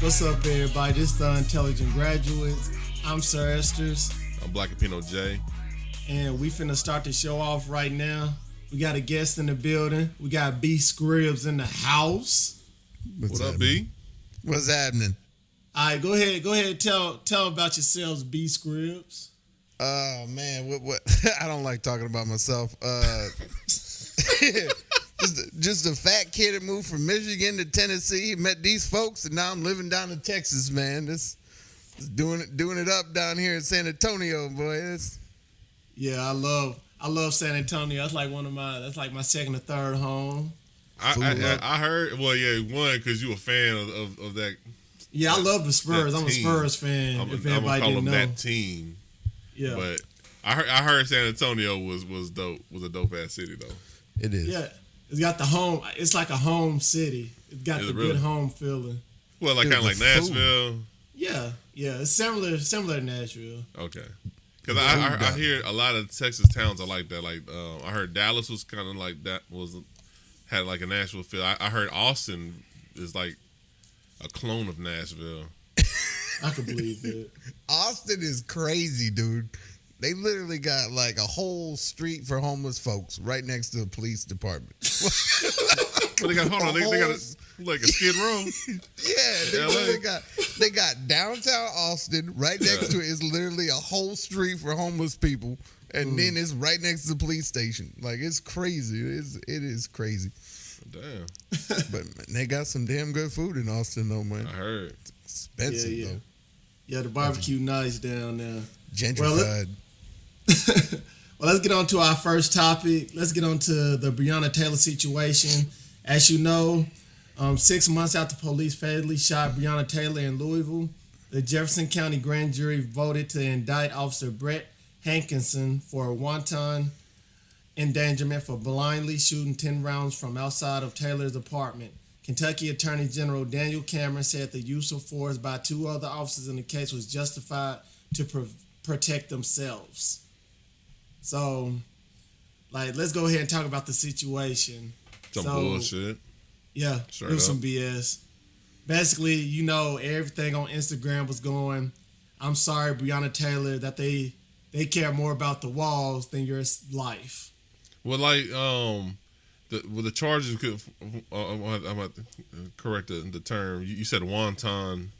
What's up, everybody? This is the Intelligent Graduates. I'm Sir Esters, I'm Black and Pino J. and we finna start the show off right now. We got a guest in the building. We got B Scribbs in the house. What up, B? What's happening? All right, go ahead. Tell about yourselves, B Scribbs. Oh man, what? I don't like talking about myself. Just a fat kid that moved from Michigan to Tennessee, met these folks, and now I'm living down in Texas, man. This doing it up down here in San Antonio, boy. Yeah, I love San Antonio. That's like my second or third home. I heard. Well, yeah, one because you a fan of that. Yeah, I love the Spurs. I'm a team. Spurs fan. I'm if gonna everybody call didn't them know, that team. yeah, But I heard San Antonio was dope. Was a dope ass city though. It is. yeah. It's got the home. It's like a home city. It's got Is the it really? good home feeling. Well, like Dude, kind of the like food. Nashville. Yeah. It's similar to Nashville. Okay. Because The food I down hear a lot of Texas towns are like that. Like I heard Dallas was kind of like that. Had like a Nashville feel. I heard Austin is like a clone of Nashville. I can believe it. Austin is crazy, dude. They literally got like a whole street for homeless folks right next to the police department. But they got they got like a Skid Row. Yeah, they got downtown Austin right next to it is literally a whole street for homeless people, and then it's right next to the police station. Like it's crazy. It is crazy. Damn. But man, they got some damn good food in Austin though, man. I heard. Expensive Yeah. though. Yeah, the barbecue nice down there. Gentrified. Well, let's get on to our first topic. Let's get on to the Breonna Taylor situation. As you know, 6 months after police fatally shot Breonna Taylor in Louisville, the Jefferson County grand jury voted to indict Officer Brett Hankinson for wanton endangerment for blindly shooting 10 rounds from outside of Taylor's apartment. Kentucky Attorney General Daniel Cameron said the use of force by two other officers in the case was justified to protect themselves. So, let's go ahead and talk about the situation. Some bullshit. Yeah, Straight it was up. some BS. Basically, everything on Instagram was going, I'm sorry, Breonna Taylor, that they care more about the walls than your life. Well, like the charges could. I'm about to correct the term. You said wanton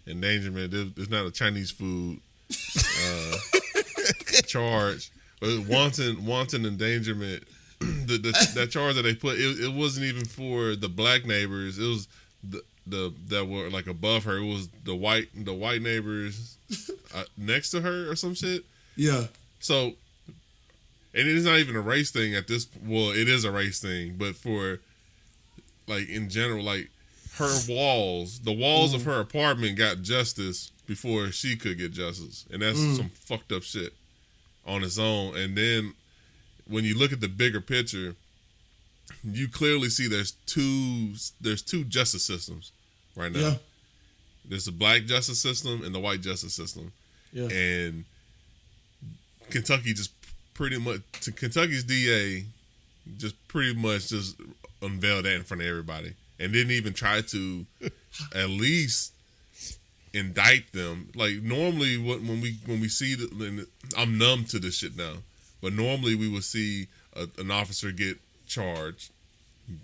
endangerment. It's not a Chinese food charge. But wanton endangerment. That charge that they put, it wasn't even for the black neighbors. It was the that were like above her. It was the white neighbors next to her or some shit. Yeah. So, and it is not even a race thing at this. Well, it is a race thing, but for like in general, like the walls of her apartment got justice before she could get justice, and that's some fucked up shit on its own. And then when you look at the bigger picture, you clearly see there's two justice systems right now. Yeah. There's the black justice system and the white justice system. Yeah. And Kentucky just pretty much, Kentucky's DA just pretty much just unveiled that in front of everybody and didn't even try to at least indict them. Like normally when we see I'm numb to this shit now, but normally we would see an officer get charged.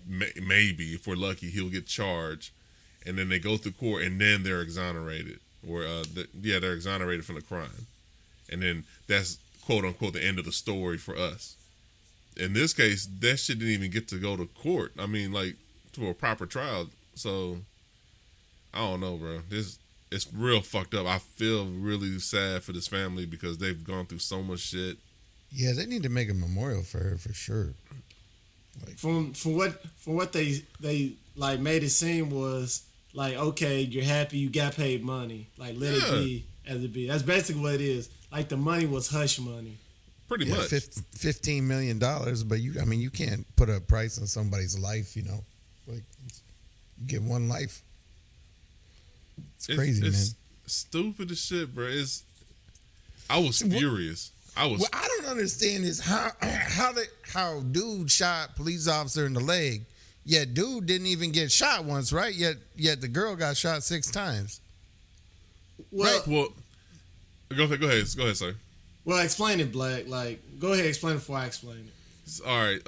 Maybe if we're lucky, he'll get charged, and then they go through court, and then they're exonerated, or they're exonerated from the crime, and then that's quote unquote the end of the story for us. In this case, that shit didn't even get to go to court. I mean, like to a proper trial. So I don't know, bro. It's real fucked up. I feel really sad for this family because they've gone through so much shit. Yeah, they need to make a memorial for her for sure. Like from what they like made it seem was like, okay, you're happy, you got paid money. Like let it be as it be. That's basically what it is. Like the money was hush money. Pretty much. $15 million, but you can't put a price on somebody's life, Like you get one life. It's crazy, man. Stupid as shit, bro. I was furious. What I don't understand is how dude shot police officer in the leg. Yet dude didn't even get shot once, right? Yet the girl got shot 6 times. Well, Right. Well, go ahead, sir. well, explain it, Black. Like, go ahead, explain it before I explain it. All right.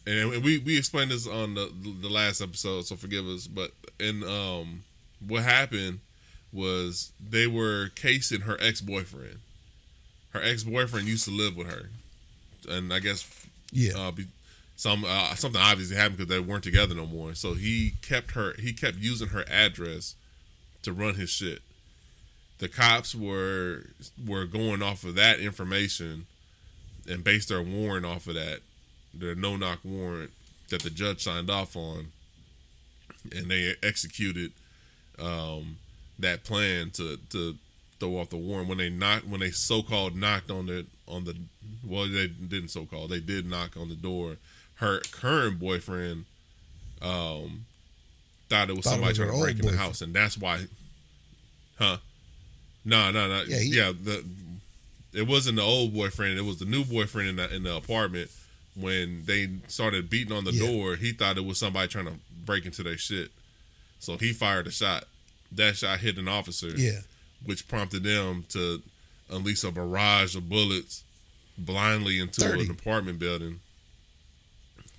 And we explained this on the last episode, so forgive us. But what happened was they were casing her ex-boyfriend. Her ex-boyfriend used to live with her, and I guess something obviously happened because they weren't together no more. So he kept using her address to run his shit. The cops were going off of that information and based their warrant off of that, their no-knock warrant that the judge signed off on, and they executed that plan to throw off the warrant when they so-called knocked on the well, they didn't so-called, they did knock on the door. Her current boyfriend thought it was somebody trying to break in the house, and that's why. No. Yeah, it wasn't the old boyfriend. It was the new boyfriend in the apartment. When they started beating on the door, he thought it was somebody trying to break into their shit. So he fired a shot. That shot hit an officer, which prompted them to unleash a barrage of bullets blindly into an apartment building.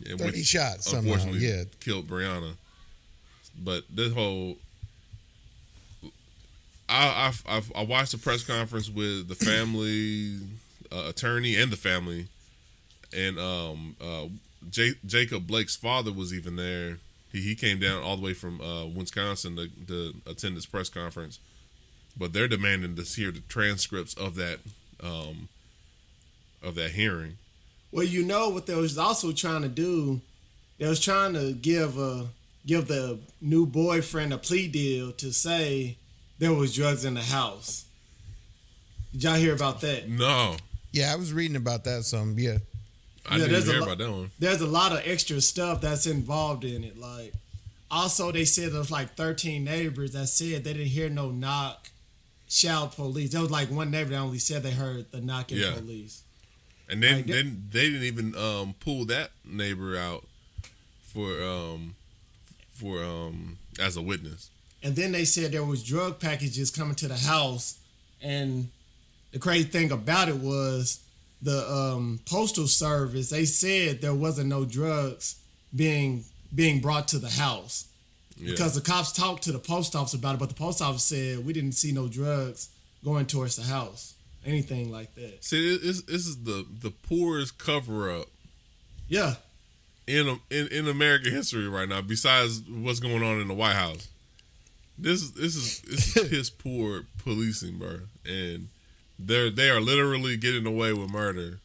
30 shots, unfortunately, killed Breonna. But this whole... I watched the press conference with the family attorney and the family, and Jacob Blake's father was even there. He came down all the way from Wisconsin to attend this press conference, but they're demanding to hear the transcripts of that hearing. Well, you know what they was also trying to do. They was trying to give the new boyfriend a plea deal to say there was drugs in the house. Did y'all hear about that? No. Yeah, I was reading about that some. Yeah. I didn't hear about that one. There's a lot of extra stuff that's involved in it. Like, also they said there was like 13 neighbors that said they didn't hear no knock, shout police. There was like one neighbor that only said they heard the knocking police. And then they didn't even pull that neighbor out for as a witness. And then they said there was drug packages coming to the house, and the crazy thing about it was the postal service. They said there wasn't no drugs being brought to the house because the cops talked to the post office about it, but the post office said we didn't see no drugs going towards the house, anything like that. See, this is the poorest cover up. Yeah. In American history right now, besides what's going on in the White House. This is piss poor policing, bro, and they are literally getting away with murder.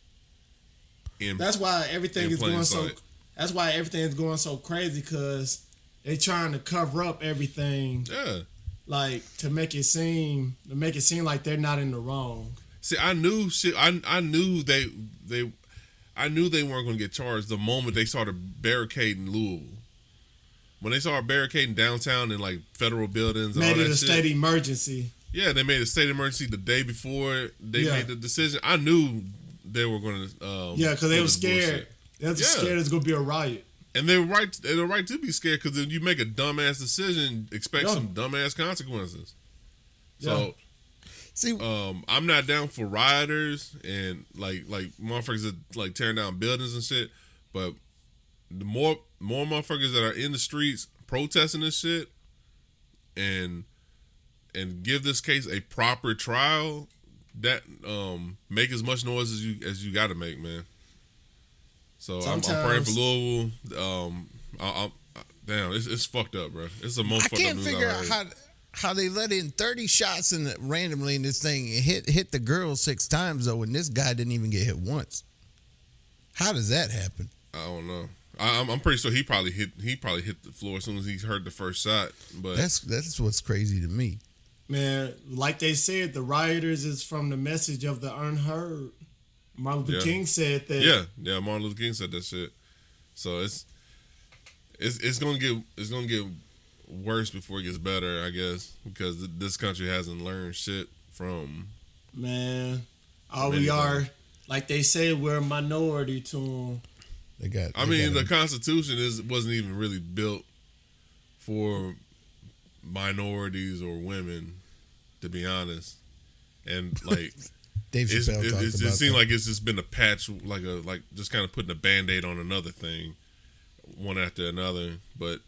That's why everything is going so. That's why everything is going so crazy because they're trying to cover up everything. Yeah, like to make it seem like they're not in the wrong. See, I knew they weren't going to get charged the moment they started barricading Louisville. When they started barricading downtown and like federal buildings and all that shit. Made it a state emergency. Yeah, they made a state emergency the day before they made the decision. I knew they were going to. Because they were scared. They were scared it was going to be a riot. And they were right. They were right to be scared because if you make a dumbass decision, expect some dumbass consequences. So, see, I'm not down for rioters and like motherfuckers that like tearing down buildings and shit. But the more motherfuckers that are in the streets protesting this shit and give this case a proper trial, that make as much noise as you got to make, man. So I'm praying for Louisville. Damn, it's fucked up, bro. It's the most fucked up news I've heard. I can't figure out how they let in 30 shots randomly in this thing and hit the girl 6 times though, and this guy didn't even get hit once. How does that happen? I don't know. I'm pretty sure he probably hit the floor as soon as he heard the first shot. But that's what's crazy to me. Man, like they said, the rioters is from the message of the unheard. Martin Luther King said that. Yeah, Martin Luther King said that shit. So it's gonna get worse before it gets better, I guess, because this country hasn't learned shit from. Man, all we are, like they say, we're a minority to them. The Constitution wasn't even really built for minorities or women, to be honest. And like Dave Chappelle it seems like it's just been a patch, like just kind of putting a Band-Aid on another thing, one after another. But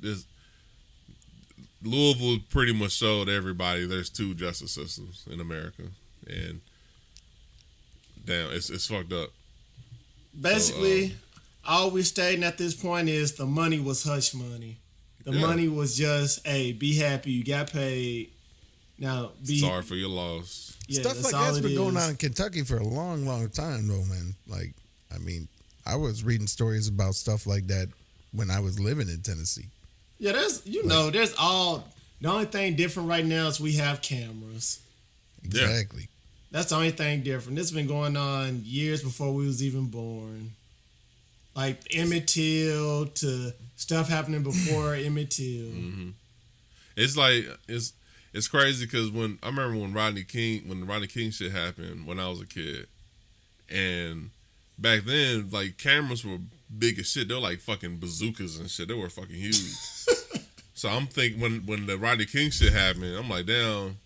Louisville pretty much showed everybody there's two justice systems in America, and damn, it's fucked up. Basically, all we're stating at this point is the money was hush money. The money was just, hey, be happy, you got paid. Now, sorry for your loss. Yeah, stuff like that's been going on in Kentucky for a long, long time, though, man. Like, I mean, I was reading stories about stuff like that when I was living in Tennessee. Yeah, there's all. The only thing different right now is we have cameras. Exactly. Yeah. That's the only thing different. This has been going on years before we was even born. Like Emmett Till to stuff happening before Emmett Till. Mm-hmm. It's like it's crazy because I remember when the Rodney King shit happened when I was a kid, and back then like cameras were big as shit. They were like fucking bazookas and shit. They were fucking huge. So I'm thinking when the Rodney King shit happened, I'm like, damn.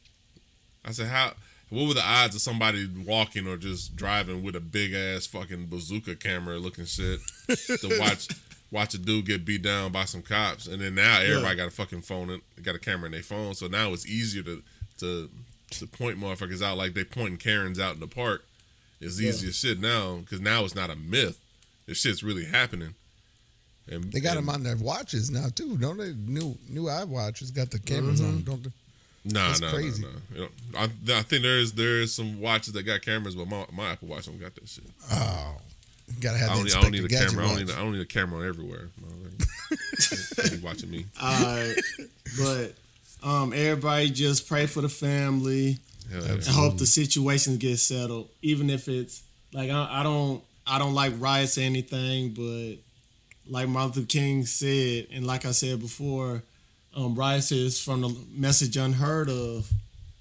I said, what were the odds of somebody walking or just driving with a big ass fucking bazooka camera looking shit to watch a dude get beat down by some cops? And then now everybody got a fucking phone and got a camera in their phone. So now it's easier to point motherfuckers out like they pointing Karens out in the park. It's easy as shit now because now it's not a myth. This shit's really happening. And they got them on their watches now too, don't they? New iWatches got the cameras on them, don't they? No. You know, I think there is some watches that got cameras, but my Apple Watch don't got that shit. Oh, you gotta have. I don't need a camera. I don't need a camera everywhere. They be watching me. But everybody just pray for the family and hope the situation gets settled. Even if it's like I don't like riots or anything, but like Martin Luther King said, and like I said before, riots is from the message unheard of.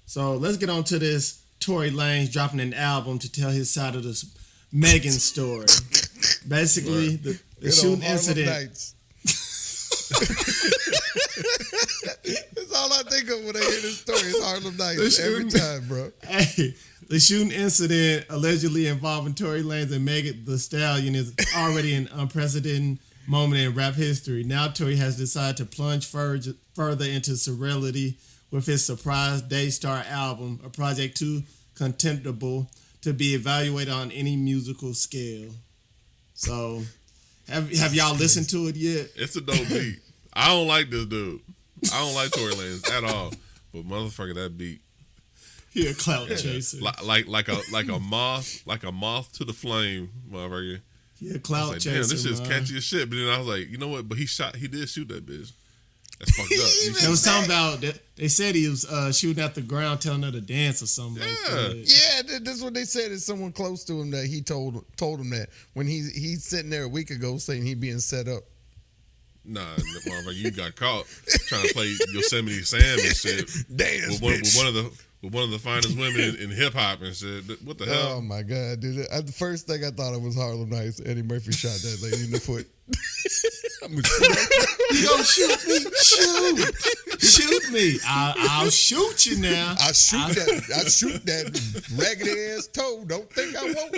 So let's get on to this. Tory Lanez dropping an album to tell his side of this Megan story. Basically, the shooting incident. That's all I think of when I hear this story is Harlem Nights every time, bro. Hey, the shooting incident allegedly involving Tory Lanez and Megan Thee Stallion is already an unprecedented moment in rap history. Now Tory has decided to plunge further into surreality with his surprise Daystar album, a project too contemptible to be evaluated on any musical scale. So, have y'all listened to it yet? It's a dope beat. I don't like this dude. I don't like Tory Lanez at all. But motherfucker, that beat. He a clout chaser. Like a moth to the flame, motherfucker. Yeah, clout chaser. Damn, this is catchy as shit. But then I was like, you know what? But he did shoot that bitch. That's fucked up. There was something about that. They said he was shooting at the ground, telling her to dance or something like that. Yeah, that's what they said. Is someone close to him that he told him that when he's sitting there a week ago saying he being set up. Nah, motherfucker, you got caught trying to play Yosemite Sam and shit. Dance, with one of the finest women in hip hop and shit. What the hell? Oh my god, dude! The first thing I thought of was Harlem Nights. Eddie Murphy shot that lady in the foot. You gonna shoot me? Shoot me! I'll shoot you now. I shoot that raggedy ass toe. Don't think I won't.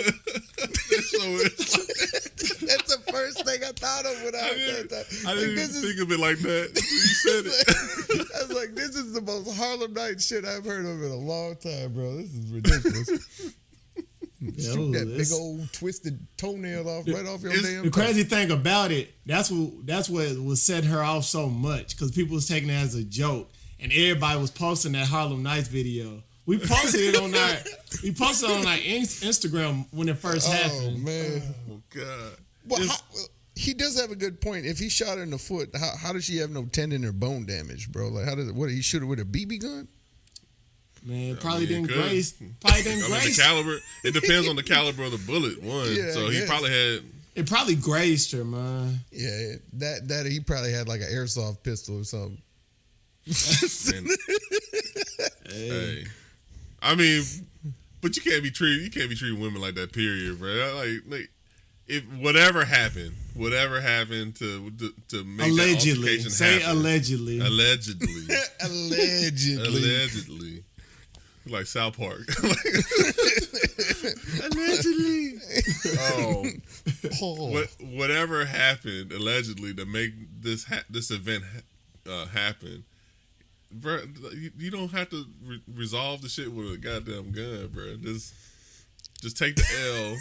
That's the first thing I thought of when I heard that. I didn't even think of it like that. You said it. I was like, this is the most Harlem Nights shit I've heard of in a long time, bro. This is ridiculous. Shoot that big old twisted toenail right off your damn. The crazy thing about it, that's what was setting her off so much because people was taking it as a joke, and everybody was posting that Harlem Nights video. We posted it on our Instagram when it first happened. Oh man, oh god. Well, he does have a good point. If he shot her in the foot, how does she have no tendon or bone damage, bro? Like he shoot her with a BB gun? Man, probably didn't grace. The caliber. It depends on the caliber of the bullet. So he probably had. It probably grazed her, man. Yeah, that he probably had like an airsoft pistol or something. Hey, I mean, but you can't be treating women like that. Period, bro. Like if whatever happened to make allegedly. that altercation Say happen. allegedly. Allegedly. Like South Park. Allegedly. Whatever happened allegedly to make this event happen, bro, you don't have to resolve the shit with a goddamn gun, bro. Just take the L.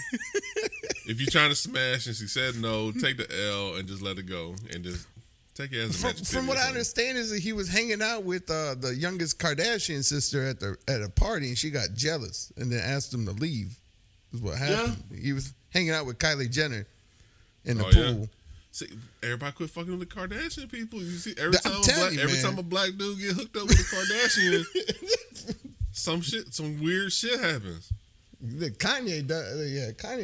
If you're trying to smash and she said no, take the L and just let it go and just take it as a match. From what I understand is that he was hanging out with the youngest Kardashian sister at a party, and she got jealous and then asked him to leave. Is what happened. Yeah. He was hanging out with Kylie Jenner in the pool. Yeah. See, everybody quit fucking with the Kardashian people. You see, every time a black dude get hooked up with a Kardashian, some weird shit happens. Kanye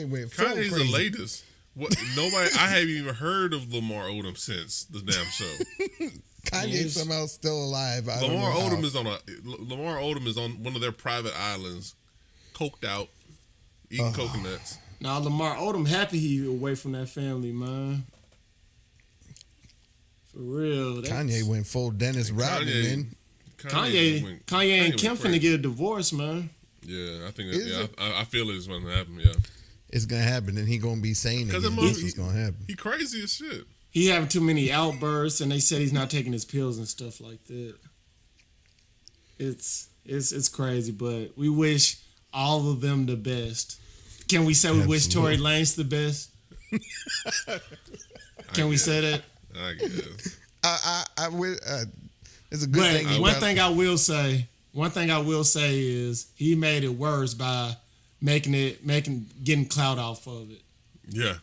went full Kanye's crazy. The latest. I haven't even heard of Lamar Odom since the damn show. Kanye's somehow still alive. Lamar Odom is on one of their private islands, coked out, eating coconuts. Now Lamar Odom happy he away from that family, man. For real. Kanye went full Dennis Rodman, man. Kanye and Kim finna get a divorce, man. Yeah, I think. I feel it's going to happen. Yeah, it's gonna happen, and he gonna be saying it. This is gonna happen. He crazy as shit. He having too many outbursts, and they said he's not taking his pills and stuff like that. It's crazy, but we wish all of them the best. Can we say we wish Tory Lanez the best? Can we say that? I guess. I will. It's a good thing. One thing I will say is he made it worse by getting clout off of it. Yeah.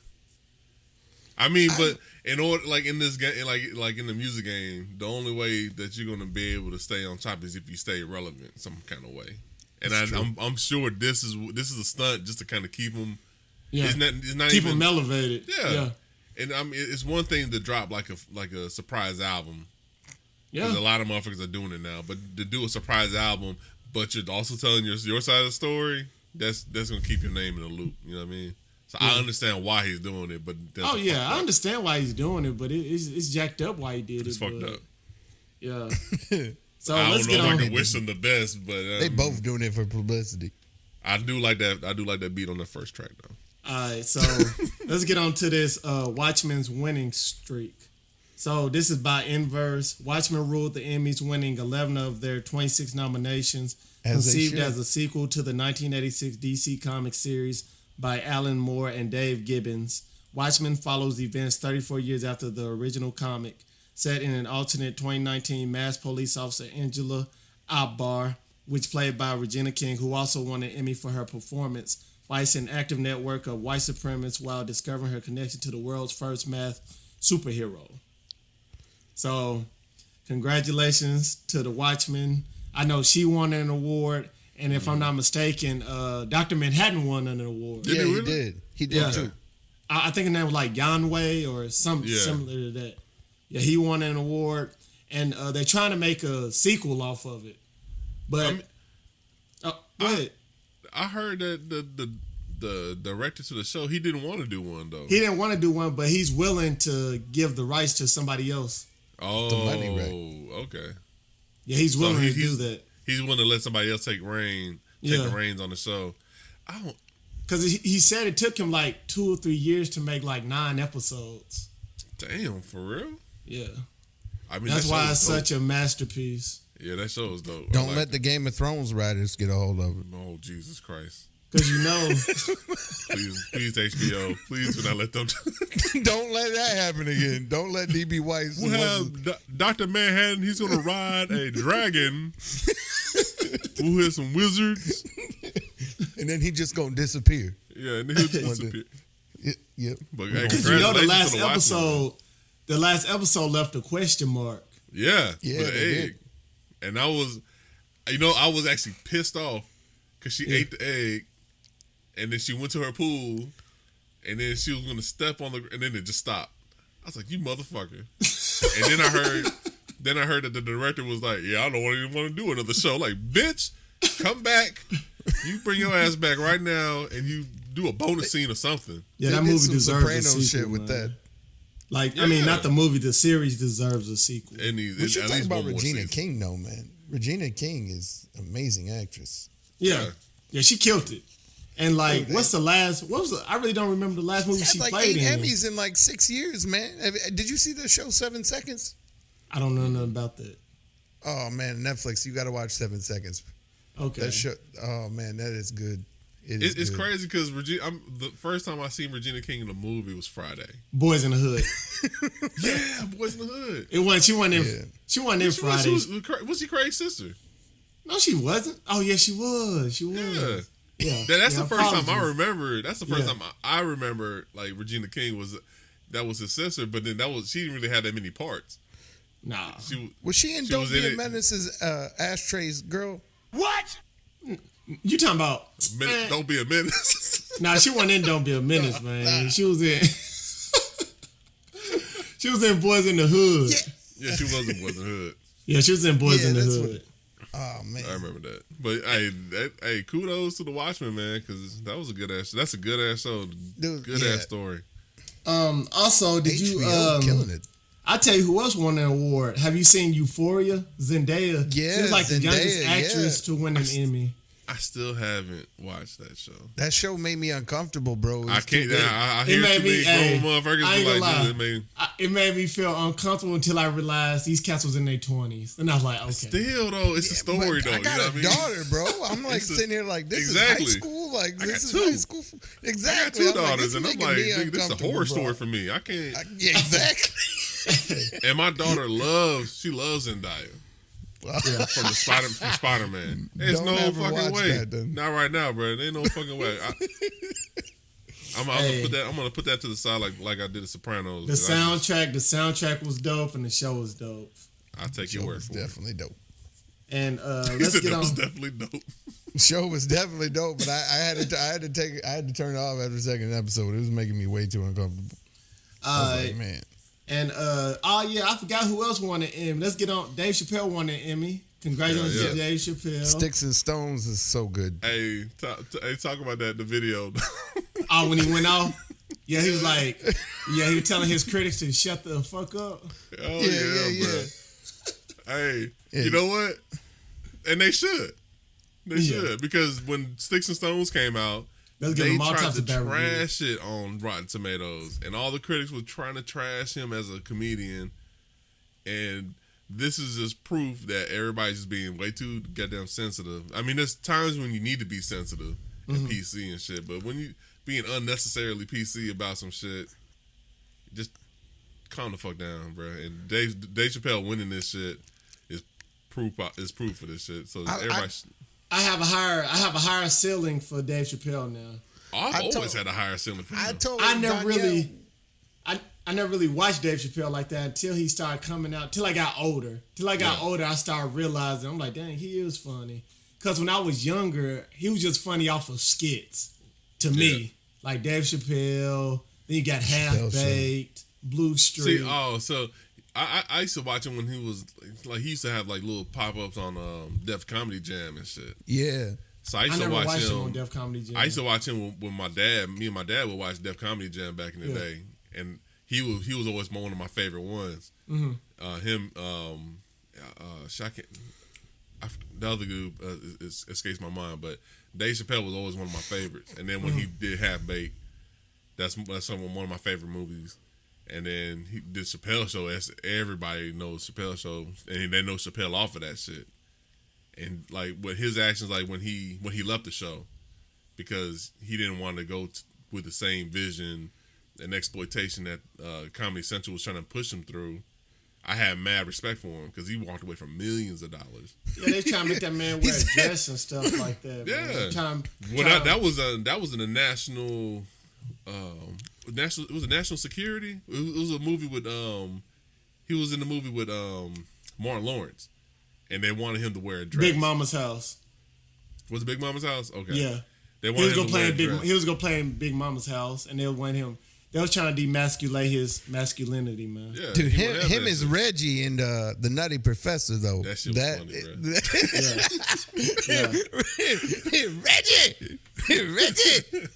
I mean, but in order, like in this game, like in the music game, the only way that you're gonna be able to stay on top is if you stay relevant some kind of way. And I'm sure this is a stunt just to kind of keep him. Yeah. It's not keep even, him elevated. Yeah. And I mean, it's one thing to drop like a surprise album. Yeah. Because a lot of motherfuckers are doing it now, but to do a surprise album, but you're also telling your side of the story, that's gonna keep your name in the loop. You know what I mean? So I understand why he's doing it, but I understand why he's doing it, but it's jacked up why he did it. It's fucked up. Yeah. So I let's don't know get if on. I can wish them the best, but they both doing it for publicity. I do like that. I do like that beat on the first track though. All right, so let's get on to this Watchmen's winning streak. So this is by inverse. Watchmen ruled the Emmys, winning 11 of their 26 nominations, conceived as a sequel to the 1986 DC Comics series by Alan Moore and Dave Gibbons. Watchmen follows events 34 years after the original comic, set in an alternate 2019 mass police officer Angela Abbar, which played by Regina King, who also won an Emmy for her performance, fights an active network of white supremacists while discovering her connection to the world's first mass superhero. So, congratulations to the Watchmen. I know she won an award, and if I'm not mistaken, Dr. Manhattan won an award. Yeah, he did. He did too. I think his name was like Yanwei or something similar to that. Yeah, he won an award, and they're trying to make a sequel off of it. But go ahead. I heard that the director to the show, he didn't want to do one though. He didn't want to do one, but he's willing to give the rights to somebody else. Oh, the money right. Okay. Yeah, he's willing to do that. He's willing to let somebody else take the reins on the show. I don't, because he said it took him like 2 or 3 years to make like 9 episodes. Damn, for real? Yeah. I mean, that's why it's such a masterpiece. Yeah, that show is dope. Don't let the Game of Thrones writers get a hold of it. Oh, Jesus Christ. Because you know. please, HBO. Please do not let them. Don't let that happen again. Don't let DB Weiss. We'll have Dr. Manhattan. He's going to ride a dragon. We'll have some wizards. And then he just going to disappear. Yeah, and then he'll just disappear. Yep. But because you know the last episode left a question mark. Yeah, with an egg. And I was actually pissed off because she ate the egg, and then she went to her pool, and then she was going to step on and then it just stopped. I was like, "You motherfucker!" And then I heard that the director was like, "Yeah, I don't even want to do another show." Like, bitch, come back! You bring your ass back right now, and you do a bonus scene or something. Yeah, They that did movie some deserves a Sopranos sequel, shit with man. that. Like, I mean, not the movie, the series deserves a sequel. And We should at talk least about one more Regina season. King, though, man. Regina King is an amazing actress. Yeah. Yeah, she killed it. And like, Dude, I really don't remember the last movie She she had like played 8 in. Emmys in like 6 years, man. Did you see the show 7 Seconds? I don't know nothing about that. Oh, man, Netflix, you got to watch 7 Seconds. Okay. That show, oh, man, that is good. It's crazy because the first time I seen Regina King in a movie was Friday. Boys in the Hood. Yeah, Boys in the Hood. She wasn't in. Yeah. She wasn't in Friday. Was she Craig's sister? No, she wasn't. Oh yeah, she was. She was. Yeah. That's Yeah, the first time I apologies. remember. That's the first time I remember like Regina King was his sister, but then she didn't really have that many parts. Nah. Was she in she Don't was Be in a it. Menace's Ashtrays girl? What? You talking about? Don't be a menace. Nah, she wasn't in Don't Be a Menace, man. She was in. She was in Boys in the Hood. Yeah. Yeah, she was in Boys in the Hood. Yeah, she was in Boys Yeah, in the that's Hood. Oh, man. I remember that. But hey, kudos to the Watchmen, man, because that was a good ass. That's a good ass show. Dude, Good yeah. ass story. Also, did HBO you killing it. I tell you who else won an award. Have you seen Euphoria? Zendaya. Yeah, She was like the youngest Zendaya, actress to win an Emmy. I still haven't watched that show. That show made me uncomfortable, bro. It was I too can't. big. I It hear made too me- many grown hey, motherfuckers I ain't be gonna like, lie. dude, It made me feel uncomfortable until I realized these cats was in their 20s. And I was like, okay. still though, it's a story But though. I You got know a what I mean? daughter, bro. I'm like It's a- sitting here like, this Exactly. is high school. Like, I this got is high two. school. I got Exactly. two I'm like, daughters, this and I'm making like, me nigga, this is a horror uncomfortable, story bro. for me. I can't. Yeah, exactly. And my daughter loves Zendaya from Spider Man. There's Don't no ever fucking watch way. that, then. Not right now, bro. There ain't no fucking way. I'm gonna put that to the side like I did the Sopranos. The soundtrack was dope and the show was dope. I'll take Show your word was for it. definitely dope. And He let's said get that on. was definitely dope. Show was definitely dope, but I had to turn it off after the second episode. It was making me way too uncomfortable. I was like, man. And I forgot who else won an Emmy. Let's get on. Dave Chappelle won an Emmy. Congratulations, Yeah. to Dave Chappelle. Sticks and Stones is so good. Hey, talk about that in the video. Oh, when he went off. Yeah, he was like, he was telling his critics to shut the fuck up. Oh Yeah. bro. Hey, Yeah. you know what? And they should. They Yeah. should, because when Sticks and Stones came out, Let's give they him all tried types to of bad reviews. trash it on Rotten Tomatoes, and all the critics were trying to trash him as a comedian. And this is just proof that everybody's just being way too goddamn sensitive. I mean, there's times when you need to be sensitive and PC and shit, but when you being unnecessarily PC about some shit, just calm the fuck down, bro. And Dave Chappelle winning this shit is proof of this shit. So everybody. I have a higher ceiling for Dave Chappelle now. I've always had a higher ceiling for him. I never really watched Dave Chappelle like that until he started coming out. Till I got older. I started realizing, I'm like, dang, he is funny. Because when I was younger, he was just funny off of skits. To me, like Dave Chappelle. Then you got Half Baked, Blue Street. See, so I used to watch him when he was like, he used to have like little pop ups on Def Comedy Jam and shit. Yeah. So I I used to never watch watched him him. on Def Comedy Jam. I used to watch him with my dad. Me and my dad would watch Def Comedy Jam back in the day, and he was always one of my favorite ones. Him, the other dude escapes my mind, but Dave Chappelle was always one of my favorites. And then when he did Half Baked, that's one of my favorite movies. And then he did Chappelle Show. Everybody knows Chappelle Show, and they know Chappelle off of that shit. And like with his actions, like when he left the show, because he didn't want to go with the same vision and exploitation that Comedy Central was trying to push him through. I had mad respect for him because he walked away from millions of dollars. Yeah, they trying to make that man wear a dress and stuff like that. Yeah, that was in the national. It was a national security. It was a movie with he was in the movie with Martin Lawrence, and they wanted him to wear a dress. Big Mama's House. Was it Big Mama's House? Okay. Yeah. They He wanted was him gonna to play wear a in Big. dress. He was gonna play in Big Mama's House, and they wanted him. They was trying to demasculate his masculinity, man. Yeah, Dude, he went after him that is shit. Reggie in the Nutty Professor though. That shit was funny, bro. Yeah. Reggie.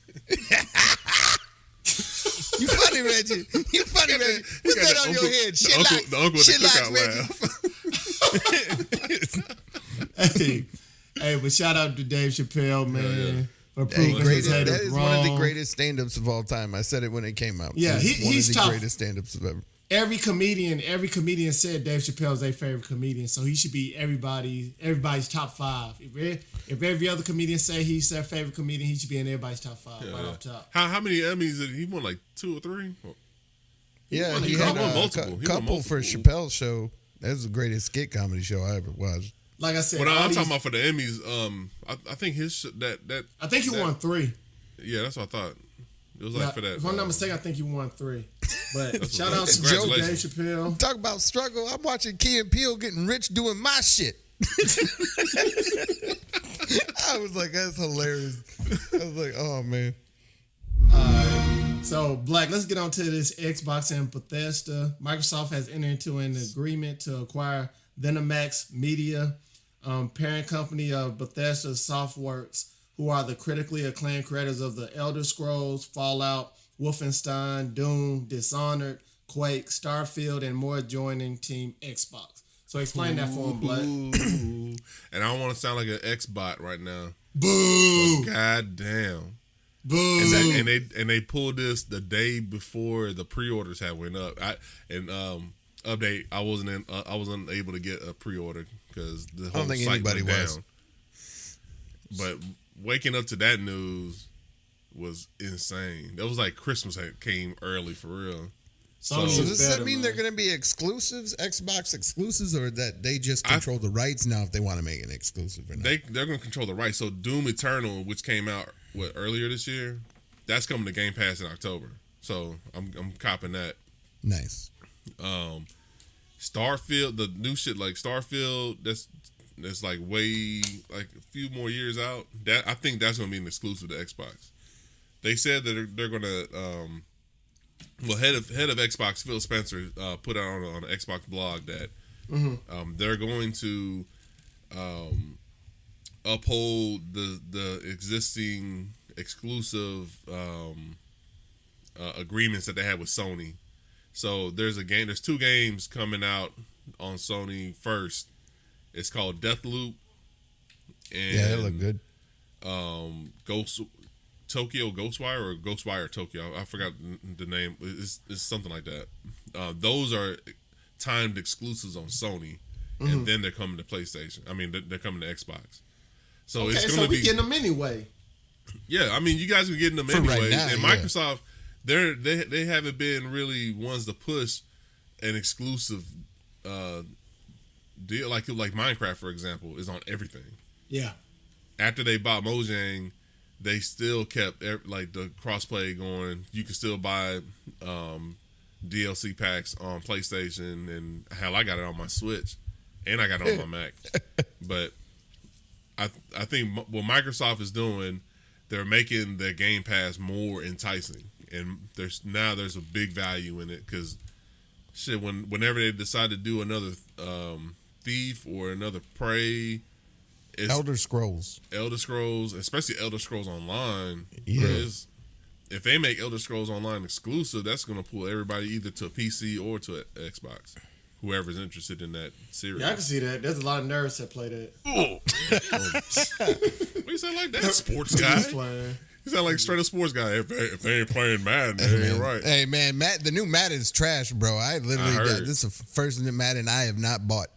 You funny, Reggie. You funny, Reggie. Put that on your head. Shit the uncle with shit the cookout laugh. Hey, but shout out to Dave Chappelle, man. For Hey, proving his haters that is wrong. one of the greatest stand-ups of all time. I said it when it came out. Yeah, he's one he's of the tough. greatest stand-ups of ever. Every comedian said Dave Chappelle is their favorite comedian, so he should be everybody's top 5. If every other comedian say he's their favorite comedian, he should be in everybody's top 5 right off top. How many Emmys did he won? Like 2 or 3? Yeah, he had won a multiple. He won couple multiple. for Chappelle's show. That's the greatest skit comedy show I ever watched. Like I said, But I'm talking about for the Emmys. I think his that. I think he won 3. Yeah, that's what I thought. It was like for that. If I'm not mistaken, I think he won 3. But shout out to Dave Congratulations. Chappelle. Talk about struggle. I'm watching Key and Peele getting rich doing my shit. I was like, that's hilarious. I was like, oh, man. So, Black, let's get on to this Xbox and Bethesda. Microsoft has entered into an agreement to acquire ZeniMax Media, parent company of Bethesda Softworks, who are the critically acclaimed creators of The Elder Scrolls, Fallout, Wolfenstein, Doom, Dishonored, Quake, Starfield, and more joining Team Xbox. So explain that for him, Black. And I don't want to sound like an X-bot right now. Boo! God damn. Boo! And they pulled this the day before the pre-orders had went up. Update. I wasn't able to get a pre-order because the whole think site anybody went was. down. But waking up to that news was insane. That was like Christmas came early for real. So Does that mean they're going to be exclusives, Xbox exclusives, or that they just control the rights now if they want to make an exclusive or not? They're going to control the rights. So Doom Eternal, which came out earlier this year, that's coming to Game Pass in October. So I'm copping that. Nice. Starfield, the new shit like Starfield, that's like way like a few more years out. That I think that's gonna be an exclusive to Xbox. They said that they're gonna head of Xbox Phil Spencer put out on the Xbox blog that they're going to uphold the existing exclusive agreements that they had with Sony. So there's 2 games coming out on Sony first. It's called Deathloop and Yeah, that look good. Ghostwire or Ghostwire Tokyo. I forgot the name. It's something like that. Those are timed exclusives on Sony, and then they're coming to PlayStation. I mean, they're coming to Xbox. So okay, it's going so to we be getting them anyway. Yeah, I mean, you guys are getting them For anyway. right now, and yeah. Microsoft, they haven't been really ones to push an exclusive deal like Minecraft, for example, is on everything. Yeah. After they bought Mojang, they still kept like the crossplay going. You can still buy DLC packs on PlayStation, and hell, I got it on my Switch, and I got it on my Mac. But I think what Microsoft is doing, they're making their Game Pass more enticing, and there's a big value in it because shit, whenever they decide to do another Thief or another Prey, it's Elder Scrolls, especially Elder Scrolls Online. Yeah. If they make Elder Scrolls Online exclusive, that's going to pull everybody either to a PC or to an Xbox. Whoever's interested in that series. Yeah, I can see that. There's a lot of nerds that play that. What do you say like that? Sports guy? Just playing. You sound like straight up sports guy. If they ain't playing Madden, they ain't right. Hey man, the new Madden's trash, bro. I literally heard. this is the first new Madden I have not bought.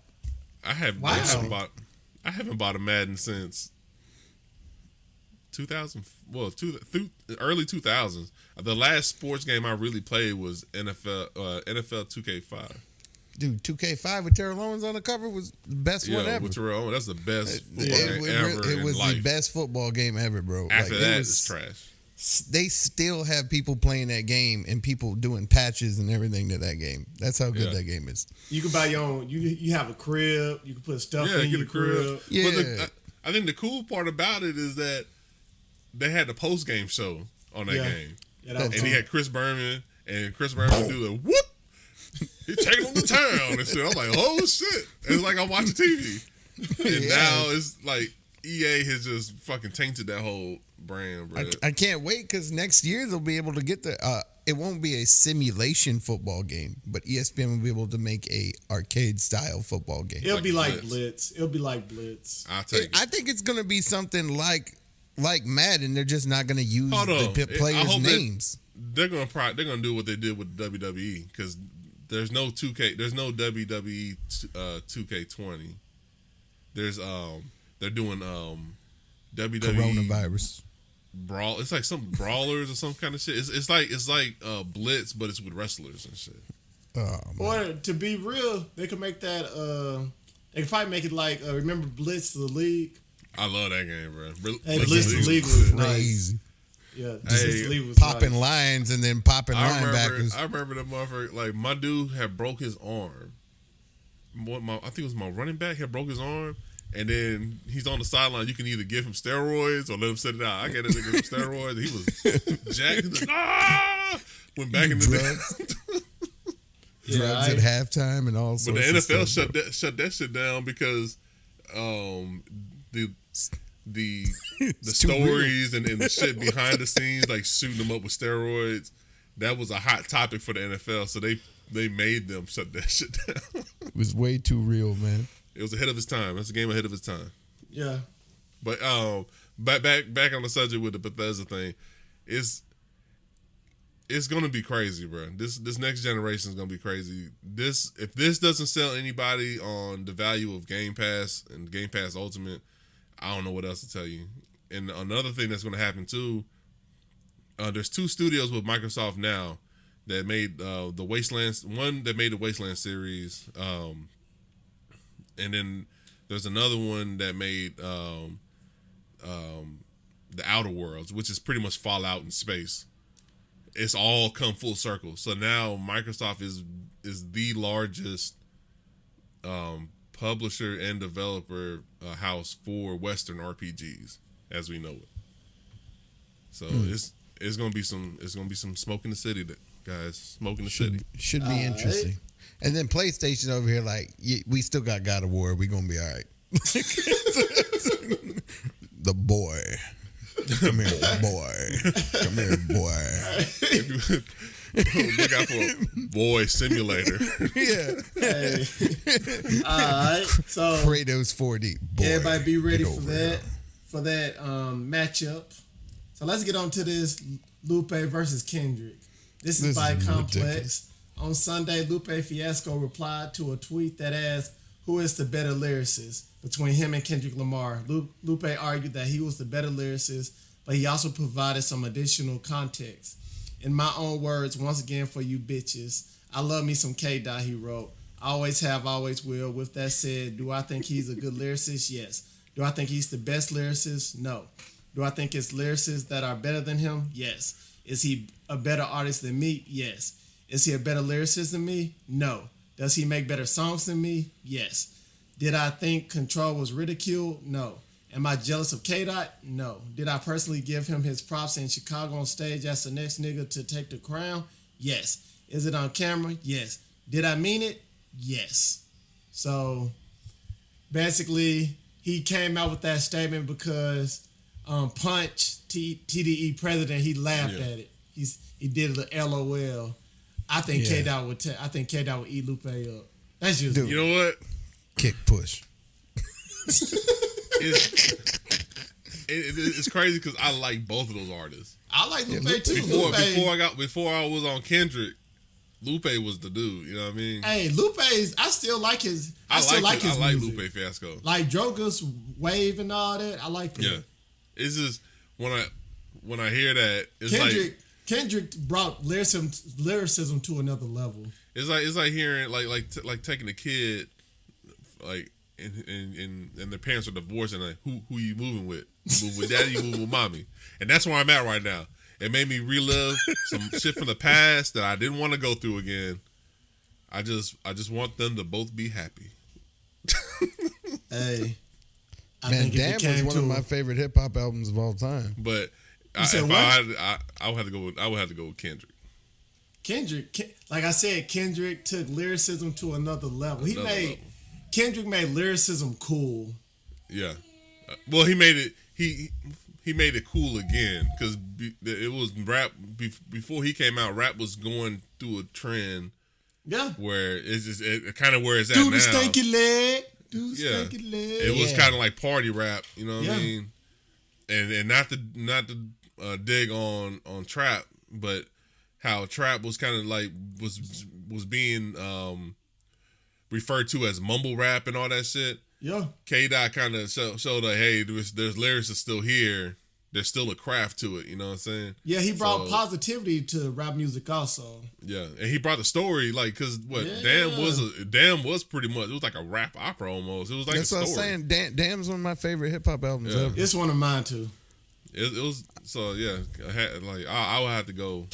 I haven't bought a Madden since 2000. Well, early 2000s. The last sports game I really played was NFL 2K5. Dude, 2K5 with Terrell Owens on the cover was the best one ever. With Terrell Owens, that's the best football game It ever was in life. the best football game ever, bro. After like, that, it's trash. They still have people playing that game and people doing patches and everything to that game. That's how good that game is. You can buy your own. You have a crib. You can put stuff in get your a crib. Yeah. But I think the cool part about it is that they had the post game show on that game, Yeah, that was and he had Chris Berman, and Chris Berman do the whoop. He's taking on the town and shit. I'm like, oh shit! It's like I'm watching TV, and now it's like EA has just fucking tainted that whole brand, bro. I can't wait because next year they'll be able to get the. It won't be a simulation football game, but ESPN will be able to make a arcade style football game. It'll be like Blitz. It'll be like Blitz. I'll take it. I think it's gonna be something like Madden. They're just not gonna use the players' names. They're gonna do what they did with WWE because there's no 2K. There's no WWE 2K20. There's they're doing WWE coronavirus brawl. It's like some brawlers or some kind of shit. It's like Blitz, but it's with wrestlers and shit. Or to be real, they could make that. They could probably make it like remember Blitz the League. I love that game, bro. Blitz the League was crazy. Nice. Yeah, hey, League was popping nice. lions and then popping linebackers. I remember that motherfucker. Like my dude had broke his arm. I think it was my running back had broke his arm. And then he's on the sideline. You can either give him steroids or let him sit it out. I get a nigga some steroids. He was jacked. He's like, went back in the drugs. Drugs at halftime and all sorts. But the NFL stuff, shut that shit down because the stories and the shit behind the scenes, like shooting them up with steroids, that was a hot topic for the NFL. So they made them shut that shit down. It was way too real, man. It was ahead of its time. That's a game ahead of its time. Yeah. But back on the subject with the Bethesda thing, it's gonna be crazy, bro. This next generation is gonna be crazy. If this doesn't sell anybody on the value of Game Pass and Game Pass Ultimate, I don't know what else to tell you. And another thing that's gonna happen too, there's 2 studios with Microsoft now that made the Wasteland. One that made the Wasteland series. And then there's another one that made the Outer Worlds, which is pretty much Fallout in space. It's all come full circle. So now Microsoft is the largest publisher and developer house for Western RPGs as we know it. So it's gonna be some smoke in the city, guys. Smoke in the city should be interesting. And then PlayStation over here, like, we still got God of War. We gonna be all right. The boy. Come here, boy. Come here, boy. Look out for Boy Simulator. Yeah. Hey. All right. So Kratos 4D. Boy, everybody be ready get over for that matchup. So let's get on to this Lupe versus Kendrick. This is by Complex. Ridiculous. On Sunday, Lupe Fiasco replied to a tweet that asked, who is the better lyricist between him and Kendrick Lamar? Lupe argued that he was the better lyricist, but he also provided some additional context. In my own words, once again for you bitches, I love me some K-Dot, he wrote. I always have, always will. With that said, do I think he's a good lyricist? Yes. Do I think he's the best lyricist? No. Do I think it's lyricists that are better than him? Yes. Is he a better artist than me? Yes. Is he a better lyricist than me? No. Does he make better songs than me? Yes. Did I think Control was ridiculed? No. Am I jealous of K-Dot? No. Did I personally give him his props in Chicago on stage as the next nigga to take the crown? Yes. Is it on camera? Yes. Did I mean it? Yes. So, basically, he came out with that statement because Punch, TDE president, he laughed at it. He did the LOL. I think K-Dot would eat Lupe up. That's just you know what? Kick push. It's crazy because I like both of those artists. I like Lupe too. Before I was on Kendrick, Lupe was the dude. You know what I mean? Hey, Lupe's. I still like his. I like Lupe Fiasco. Like Droga's Wave and all that. I like that. Yeah, it's just when I hear that, it's Kendrick brought lyricism to another level. It's like hearing like taking a kid like and their parents are divorced and like who you moving with? You moving with daddy? You moving with mommy? And that's where I'm at right now. It made me relive some shit from the past that I didn't want to go through again. I just want them to both be happy. Hey, man, Damn was one of my favorite hip hop albums of all time. But I would have to go with Kendrick. Like I said, Kendrick took lyricism to another level. Kendrick made lyricism cool. Yeah. Well, he made it. He made it cool again because it was rap before he came out. Rap was going through a trend. Yeah. Where it's just kind of where it's at Do now. the stanky leg. Do the stanky leg. It was kind of like party rap. You know what I Yeah. mean? And not to dig on trap, but how trap was kind of like was being referred to as mumble rap and all that shit. Yeah. K-Dot kind of showed that, hey, there's lyrics are still here. There's still a craft to it. You know what I'm saying? Yeah, he brought positivity to rap music also. Yeah, and he brought the story, like, because Damn was pretty much, it was like a rap opera almost. It was like That's a story. what I'm saying. Damn's one of my favorite hip hop albums ever. It's one of mine too. It was, so yeah, I would have to go.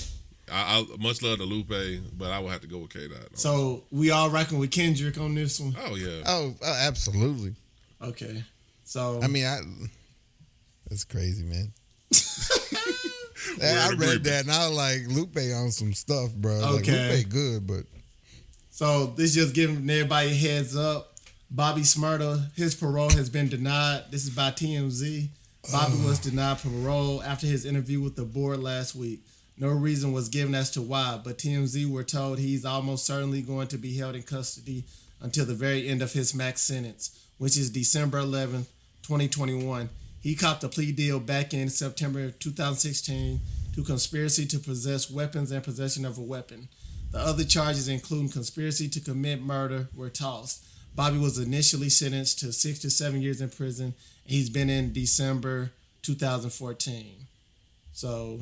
I much love to Lupe, but I would have to go with K-Dot. So we all rocking with Kendrick on this one? Oh, yeah. Oh, absolutely. Okay. So I mean, that's crazy, man. I read that and I was like, Lupe on some stuff, bro. Okay. Like, Lupe good, but So this just giving everybody a heads up. Bobby Shmurda, his parole has been denied. This is by TMZ. Bobby was denied parole after his interview with the board last week. No reason was given as to why, but TMZ were told he's almost certainly going to be held in custody until the very end of his max sentence, which is December 11th, 2021. He copped a plea deal back in September 2016 to conspiracy to possess weapons and possession of a weapon. The other charges, including conspiracy to commit murder, were tossed. Bobby was initially sentenced to 6 to 7 years in prison, and he's been in December 2014. So...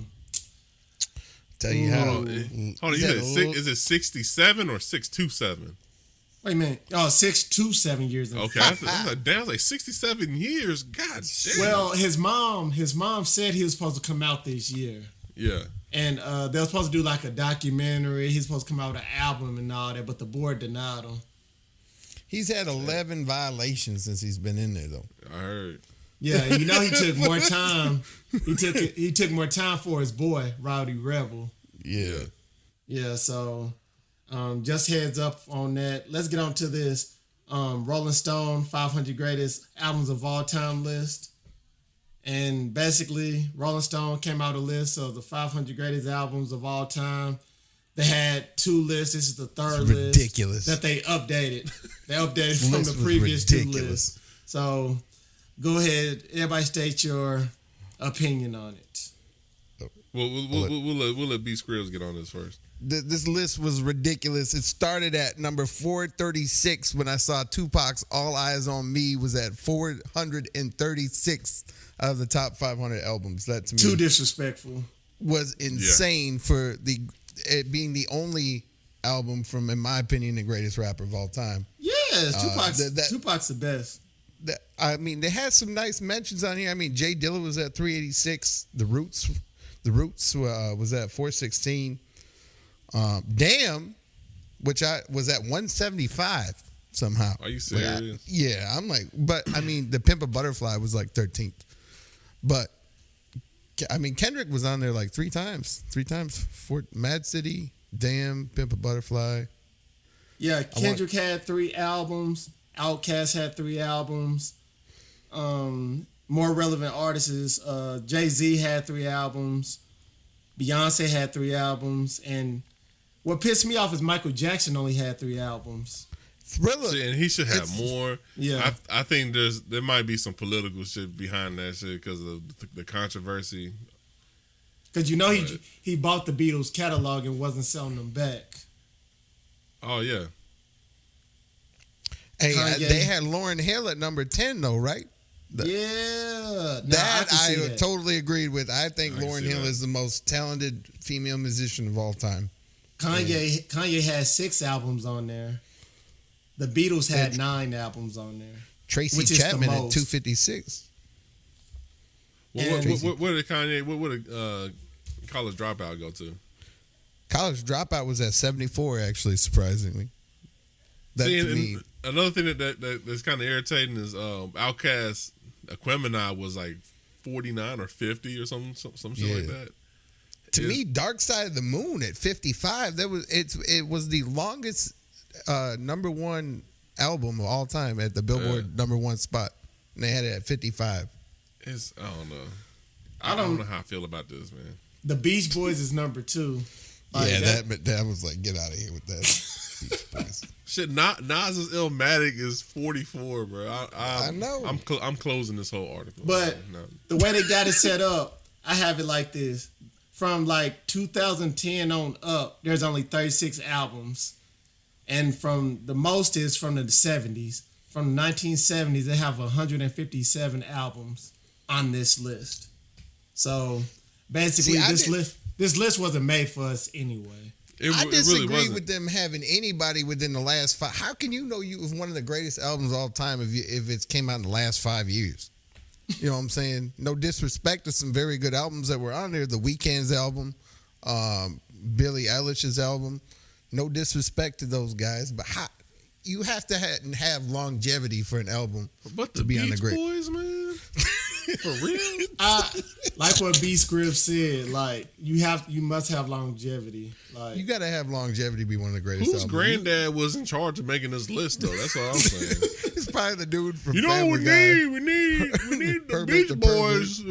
tell you how. Hold on, is it 67 or 627? Wait a minute. Oh, 6 to 7 years. Okay, that's like 67 years. God damn. Well, his mom said he was supposed to come out this year. Yeah. And they were supposed to do like a documentary. He's supposed to come out with an album and all that, but the board denied him. He's had 11 violations since he's been in there, though. I heard. Yeah, you know he took more time. He took more time for his boy, Rowdy Rebel. Yeah. Yeah, so just heads up on that. Let's get on to this Rolling Stone 500 greatest albums of all time list. And basically, Rolling Stone came out a list of the 500 greatest albums of all time. They had two lists. This is the third list. Ridiculous. That they updated. They updated from the previous two lists. So go ahead. Everybody state your opinion on it. We'll let B Scribbs get on this first. This list was ridiculous. It started at number 436 when I saw Tupac's All Eyes on Me was at 436 out of the top 500 albums. That to me too disrespectful. Was insane for it being the only album from, in my opinion, the greatest rapper of all time. Yes, Tupac's the best. I mean, they had some nice mentions on here. I mean, Jay Dilla was at 386. The Roots was at 416. Damn, which I was at 175 somehow. Are you serious? Yeah, I'm like, but I mean, the Pimp a Butterfly was like 13th. But I mean, Kendrick was on there like three times. For Mad City, Damn, Pimp a Butterfly. Yeah, Kendrick had 3 albums. Outkast had 3 albums. More relevant artists, Jay-Z had 3 albums. Beyonce had 3 albums. And what pissed me off is Michael Jackson only had 3 albums. Thriller. See, and he should have more. Yeah. I think there might be some political shit behind that shit because of the controversy. Because he bought the Beatles catalog and wasn't selling them back. Oh, yeah. Hey, they had Lauryn Hill at number 10, though, right? That I totally agreed with. I think Lauryn Hill is the most talented female musician of all time. Kanye had 6 albums on there. The Beatles had 9 albums on there. Tracy Chapman at 256. Well, what did Kanye? What did College Dropout go to? College Dropout was at 74, actually, surprisingly. Another thing that's kind of irritating is Outkast Aquemini was like 49 or 50 or some shit like that. To me, Dark Side of the Moon at 55. It was the longest number 1 album of all time at the Billboard number 1 spot. and they had it at 55. I don't know. I don't know how I feel about this, man. The Beach Boys is number 2. Like, that was like, get out of here with that. Beach Boys. Shit, Nas's Illmatic is 44, bro. I know. I'm closing this whole article. But the way they got it set up, I have it like this. From like 2010 on up, there's only 36 albums. And from the most is from the 70s. From the 1970s, they have 157 albums on this list. So basically, this list wasn't made for us anyway. I disagree really with them having anybody within the last 5. How can you know it was one of the greatest albums of all time if it came out in the last 5 years? You know what I'm saying? No disrespect to some very good albums that were on there. The Weeknd's album, Billie Eilish's album. No disrespect to those guys, but you have to have longevity for an album to be on the great. Boys, man. For real? Like what B Scribbs said, like you must have longevity. Like you got to have longevity to be one of the greatest. Whose granddad was in charge of making this list though? That's what I'm saying. It's probably the dude from. You know what we need? We need the Beach Boys.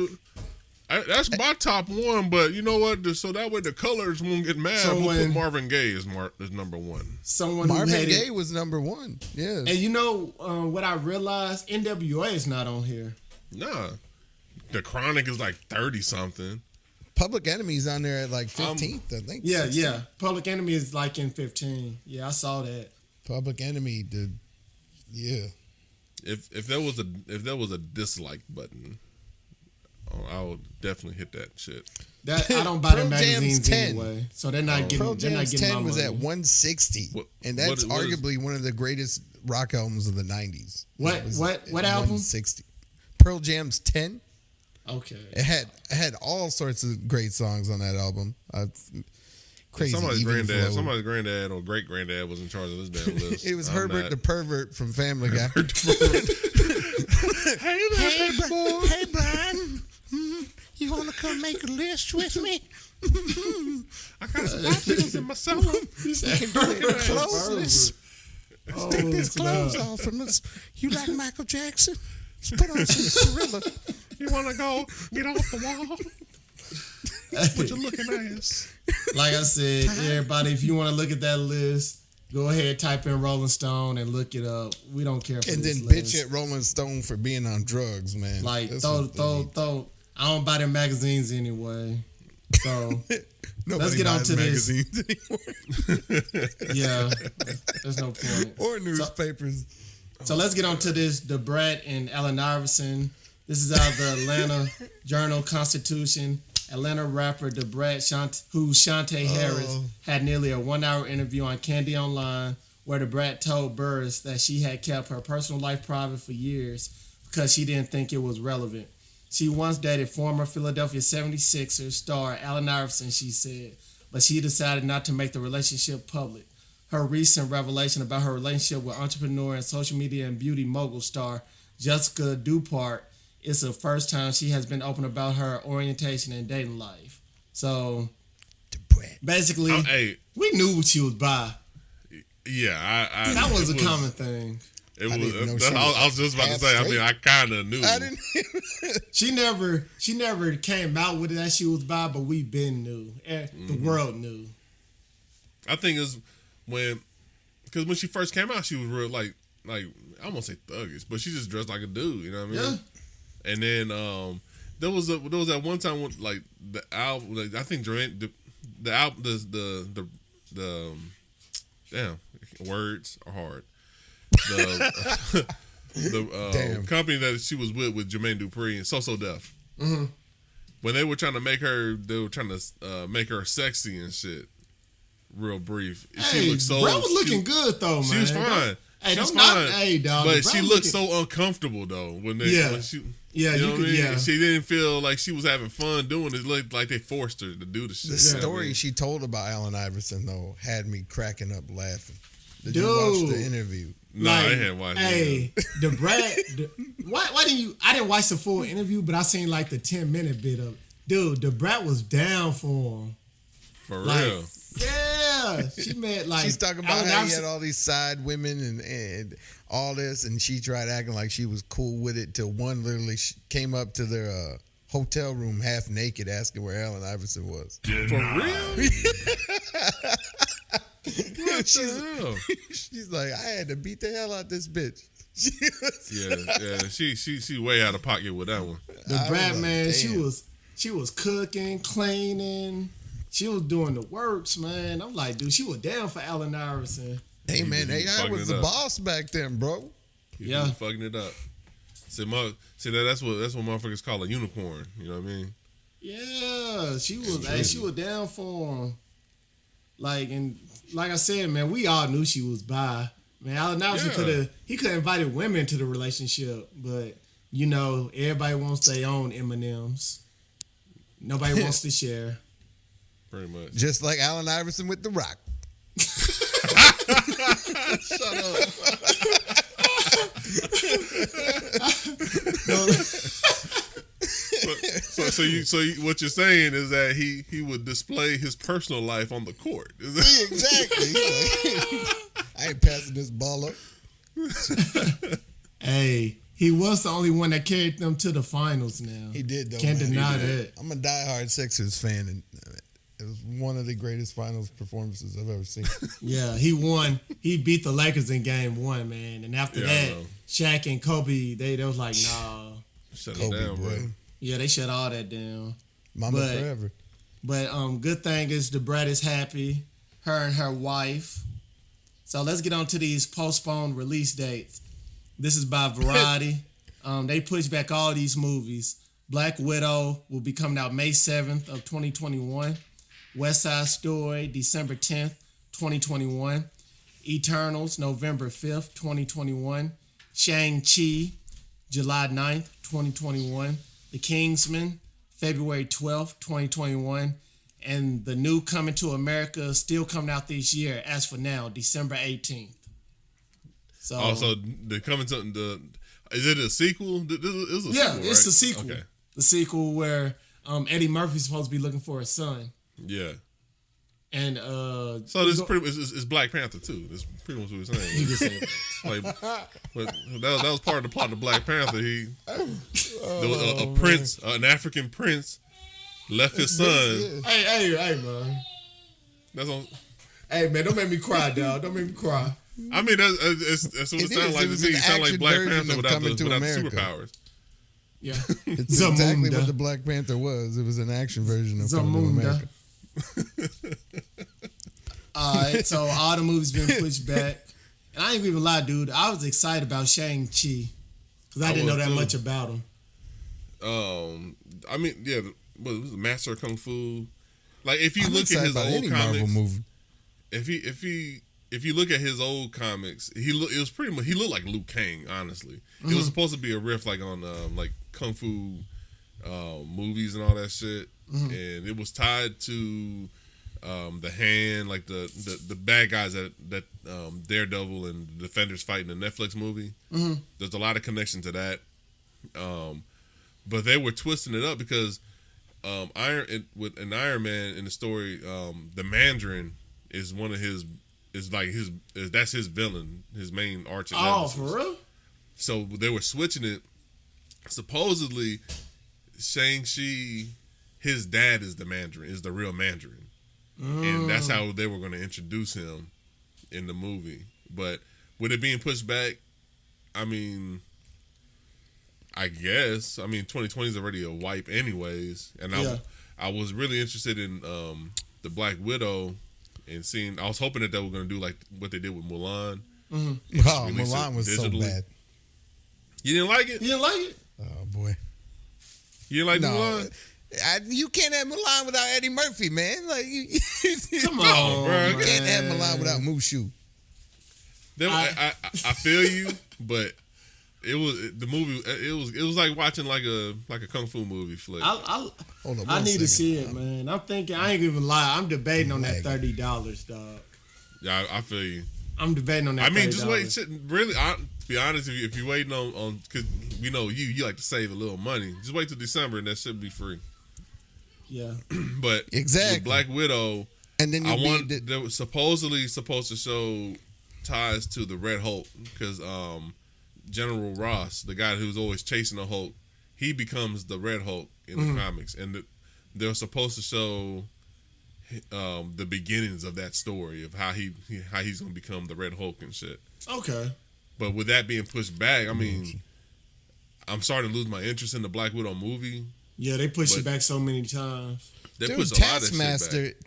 That's my top one, but you know what? So that way the colors won't get mad. We'll put Marvin Gaye as number 1. Marvin Gaye was number 1. Yeah. And you know what I realized? NWA is not on here. Nah. The Chronic is like 30 something. Public Enemy's on there at like 15th, I think. Yeah, 16th. Yeah. Public Enemy is like in 15. Yeah, I saw that. Public Enemy did. Yeah. If there was a dislike button, I would definitely hit that shit. I don't buy the magazines anyway, so they're not getting. Pearl They're not Jam's getting 10 my was money. at 160, and that's arguably one of the greatest rock albums of the 90s. What album? 160. Pearl Jam's 10. Okay. It had all sorts of great songs on that album. Crazy. Somebody's granddad or great granddad was in charge of this damn list. It was Herbert the pervert from Family Guy. Hey Brian, you want to come make a list with me? I got some popsicles in my cellar. Closeness. Take these clothes off from us. You like Michael Jackson? Let's put on some Thriller. You want to go get off the wall? Put your looking ass. Like I said, everybody, if you want to look at that list, go ahead, type in Rolling Stone and look it up. We don't care for and this then list. bitch at Rolling Stone for being on drugs, man. Like, throw. I don't buy their magazines anyway. So let's get on to this. Yeah, there's no point. Or newspapers. So let's get on to this. DeBrat and Allen Iverson. This is out of the Atlanta Journal-Constitution. Atlanta rapper DeBrat, who Shantae Harris had nearly a 1-hour interview on Candy Online, where DeBrat told Burris that she had kept her personal life private for years because she didn't think it was relevant. She once dated former Philadelphia 76ers star Allen Iverson, she said, but she decided not to make the relationship public. Her recent revelation about her relationship with entrepreneur and social media and beauty mogul star Jessica Dupart is the first time she has been open about her orientation and dating life. So, basically, we knew what she was by. Yeah, that was a common thing. It was. I was just about to say. I mean, I kind of knew. I didn't. She never came out with it that she was bi, but we been knew. The world knew. I think it's because when she first came out, she was real like I almost say thuggish, but she just dressed like a dude. You know what I mean? Yeah. And then there was that one time when like the album, like, I think the album, the damn words are hard. The company that she was with Jermaine Dupri and So Def. Mm-hmm. When they were trying to make her sexy and shit. Real brief. She looked so. Bro was looking good though, man. She was fine. Hey, she was fine. Hey, dog. But she looked so uncomfortable though when she. Yeah, you know what I mean? Yeah. She didn't feel like she was having fun doing it. It looked like they forced her to do the shit. The story she told about Allen Iverson though had me cracking up laughing. Did you watch the interview? No, I hadn't watched it. Hey, DeBrat. Why didn't you? I didn't watch the full interview, but I seen like the 10-minute bit of it. Dude, DeBrat was down for him. For real. Yeah, Yeah, she met like She's talking about Allen how he Iverson. had all these side women and all this, and she tried acting like she was cool with it till one literally came up to their hotel room half naked asking where Allen Iverson was. For real? What she's, the hell? she's like, I had to beat the hell out this bitch. Yeah. She way out of pocket with that one. The Brat like, man, damn. she was cooking, cleaning, she was doing the works, man. I'm like, dude, she was down for Allen Iverson. Hey man, was AI fucking was it the up. boss back then, bro. He Yeah. was fucking it up. See, that's what motherfuckers call a unicorn. You know what I mean? Yeah, she was down for him. Like I said, man, we all knew she was bi. Man, Allen Iverson could have invited women to the relationship, but you know, everybody wants their own M&Ms. Nobody wants to share. Pretty much. Just like Allen Iverson with The Rock. Shut up. So what you're saying is that he would display his personal life on the court. Is that- Exactly. He's like, I ain't passing this ball up. Hey, he was the only one that carried them to the finals now. He did, though. Can't man. deny He did. that. I'm a diehard Sixers fan, and it was one of the greatest finals performances I've ever seen. Yeah, he won. He beat the Lakers in game 1, man. And after Yeah, I that, know. Shaq and Kobe, they was like, nah. Shut Kobe, it down, bro. boy. Yeah, they shut all that down. Mama But- forever. But good thing is the Brat is happy, her and her wife. So let's get on to these postponed release dates. This is by Variety. They pushed back all these movies. Black Widow will be coming out May 7th of 2021. West Side Story, December 10th, 2021. Eternals, November 5th, 2021. Shang-Chi, July 9th, 2021. The Kingsman, February 12th, 2021. And the new Coming to America is still coming out this year, as for now, December 18th. So, Also, the coming to the. Is it a sequel? This is a yeah, sequel, it's right? the sequel. Okay. The sequel where Eddie Murphy's supposed to be looking for a son. Yeah. And So this is pretty much it's Black Panther too. That's pretty much what we're saying. you can say that. Like, but that was part of the plot of Black Panther. There was a prince, an African prince, left his son. Hey, man. That's on. Hey, man, don't make me cry, dog. Don't make me cry. I mean, that's what it It sounds is. like It to was me. an It sounds like action Black version Panther of without Coming to the America. superpowers. Yeah. It's exactly Zamunda. what the Black Panther was. It was an action version of Coming to Zamunda. America. All right, so all the movies been pushed back. And I ain't even lie, dude. I was excited about Shang-Chi because I didn't know was that too. much about him. I mean, yeah, what was it, Master of Kung Fu? Like, if you I'm look at excited his about old any Marvel comics, movie. if you look at his old comics, it was pretty much he looked like Liu Kang. Honestly, it was supposed to be a riff like on like kung fu movies and all that shit, and it was tied to the Hand, like the bad guys that Daredevil and the Defenders fight in the Netflix movie. There's a lot of connection to that, but they were twisting it up because with Iron Man in the story, the Mandarin is one of his. That's his villain, his main arch Oh, nemesis. for real? So they were switching it. Supposedly, Shang-Chi, his dad is the Mandarin, is the real Mandarin. And that's how they were going to introduce him in the movie. But with it being pushed back, I mean, I guess. I mean, 2020 is already a wipe anyways. And I was really interested in the Black Widow and seeing. I was hoping that they were going to do like what they did with Mulan. Oh, release it Mulan was so digitally. bad. You didn't like it? You didn't like it? Oh, boy. You didn't like No. Mulan? You can't have Mulan without Eddie Murphy, man. Like, Come on, bro. You can't have Mulan without Mushu. I feel you, but it was the movie. It was like watching like a kung fu movie flick. I Hold on, I one need to second. see it, man. I'm thinking, I ain't even lie. I'm debating on that Lagging. $30, dog. Yeah, I feel you. I'm debating on that I mean, $30. just wait. Shit, really, to be honest, if you're waiting on, because we know you like to save a little money. Just wait till December and that should be free. Yeah. But Exactly. with Black Widow, And then they were supposedly supposed to show ties to the Red Hulk because General Ross, the guy who's always chasing the Hulk, he becomes the Red Hulk in the comics, and they're supposed to show the beginnings of that story of how he's gonna become the Red Hulk and shit. Okay. But with that being pushed back, I mean, I'm starting to lose my interest in the Black Widow movie. Yeah, they push it back so many times. They push a lot of shit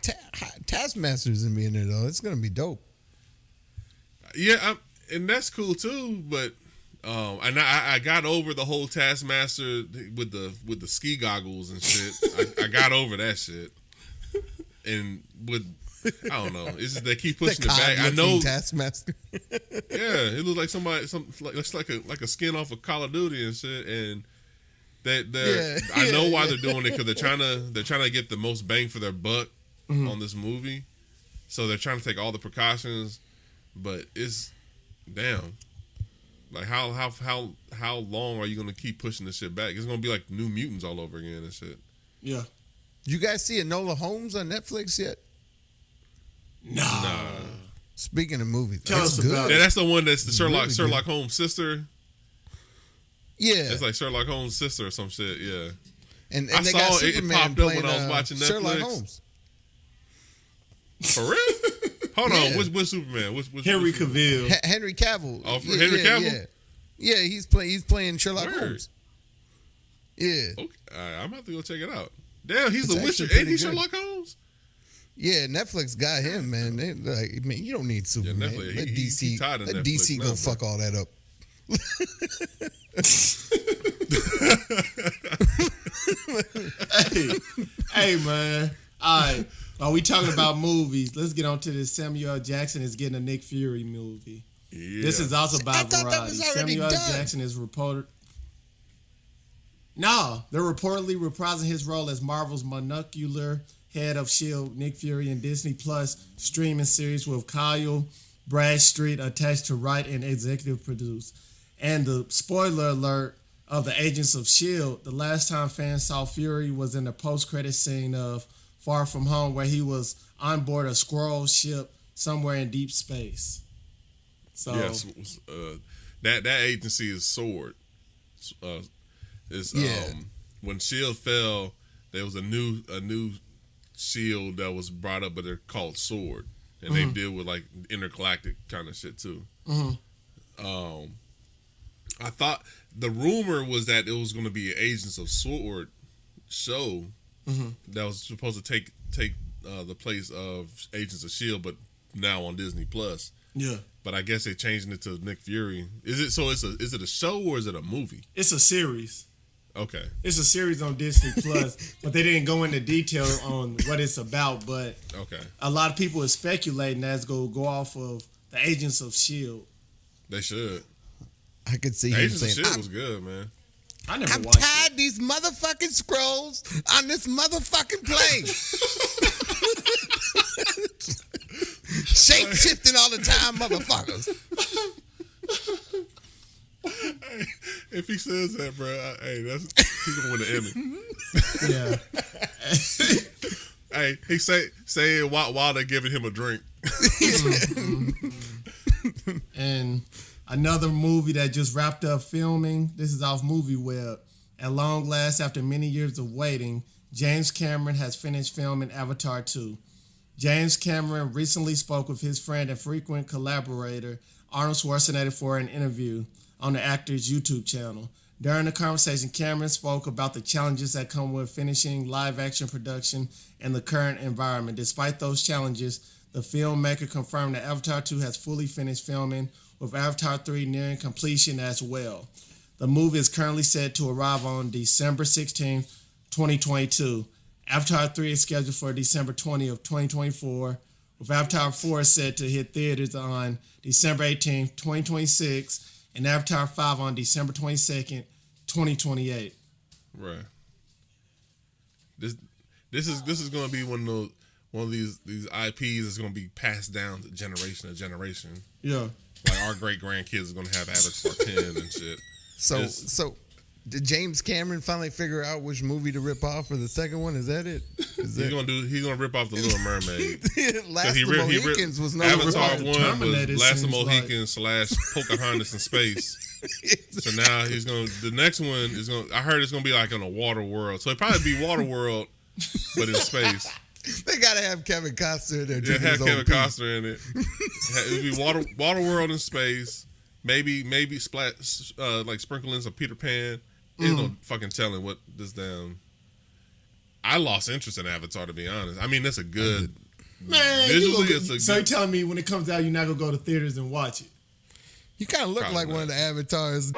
back. Taskmaster's gonna be in there though. It's gonna be dope. Yeah, and that's cool too. But and I got over the whole Taskmaster with the ski goggles and shit. I got over that shit. And I don't know. It's just they keep pushing it back. I know Taskmaster. Yeah, it looks like it's like a skin off of Call of Duty and shit. And I know why they're doing it because they're trying to get the most bang for their buck on this movie. So they're trying to take all the precautions, but it's damn. Like how long are you gonna keep pushing this shit back? It's gonna be like New Mutants all over again and shit. Yeah. You guys see Enola Holmes on Netflix yet? Nah. Speaking of movies, Tell us about it. Yeah, that's the one that's the Sherlock really Holmes' sister. Yeah, it's like Sherlock Holmes' sister or some shit. Yeah, and I they saw got Superman it popped up playing, when I was watching Netflix. Sherlock Holmes. For real? Hold on, which Superman? Which Henry Cavill. Henry Cavill. Oh, for Henry Cavill. Yeah, he's playing Sherlock Holmes. Yeah. Okay, I'm about to go check it out. Damn, he's the Witcher. Ain't he Sherlock Holmes? Yeah, Netflix got him, man. They like, man, you don't need Superman. Yeah, Netflix, let DC, let DC go fuck all that up. hey, man. All right. While we talking about movies, let's get on to this. Samuel L. Jackson is getting a Nick Fury movie. Yeah. This is also by I thought Variety. that was already Samuel L. done. Jackson is reported. No, they're reportedly reprising his role as Marvel's monocular head of S.H.I.E.L.D., Nick Fury, in Disney Plus streaming series with Kyle Bradstreet attached to write and executive produce. And the spoiler alert of the Agents of S.H.I.E.L.D., the last time fans saw Fury was in the post-credit scene of Far From Home, where he was on board a Skrull ship somewhere in deep space. So yes, that agency is SWORD. When S.H.I.E.L.D. fell, there was a new S.H.I.E.L.D. that was brought up, but they're called SWORD, and they deal with like intergalactic kind of shit too. I thought the rumor was that it was going to be an Agents of SWORD show that was supposed to take the place of Agents of S.H.I.E.L.D., but now on Disney Plus. yeah, But I guess they're changing it to Nick Fury. Is it a show or is it a movie? it's a series. Okay. It's a series on Disney Plus, but they didn't go into detail on what it's about. But Okay. a lot of people are speculating that's going to go off of the Agents of S.H.I.E.L.D. They should. I could see him Agents of saying, S.H.I.E.L.D. was good, man. I never I'm watched tired it. these motherfucking scrolls on this motherfucking plane. Shape shifting all the time, motherfuckers. Hey, if he says that, bro, he's gonna win an Emmy. Yeah. Hey, he say it while they're giving him a drink. And another movie that just wrapped up filming. This is off MovieWeb. At long last, after many years of waiting, James Cameron has finished filming Avatar 2. James Cameron recently spoke with his friend and frequent collaborator, Arnold Schwarzenegger, for an interview on the actor's YouTube channel. During the conversation, Cameron spoke about the challenges that come with finishing live-action production in the current environment. Despite those challenges, the filmmaker confirmed that Avatar 2 has fully finished filming, with Avatar 3 nearing completion as well. The movie is currently set to arrive on December 16th, 2022. Avatar 3 is scheduled for December 20th, 2024, with Avatar 4 set to hit theaters on December 18th, 2026, and Avatar 5 on December 22nd, 2028. Right. This is gonna be one of these IPs that's gonna be passed down to generation to generation. Yeah. Like our great grandkids are gonna have Avatar 10 and shit. So Did James Cameron finally figure out which movie to rip off for the second one? Is that it? He's gonna rip off the Little Mermaid. Last of the Mohicans was no Avatar 1 Terminator was Last of seems Mohicans / Pocahontas in space. So now the next one is I heard it's gonna be like on a water world. So it'd probably be water world, but in space. They gotta have Kevin Costner in there. Yeah, have Kevin Costner in it. It'd be water world in space. Maybe like sprinkle in some Peter Pan. There's no fucking telling what this damn. I lost interest in Avatar, to be honest. I mean, that's a good. Man, visually, so you're telling me when it comes out, you're not gonna go to theaters and watch it? You kind of look Probably like not. one of the avatars.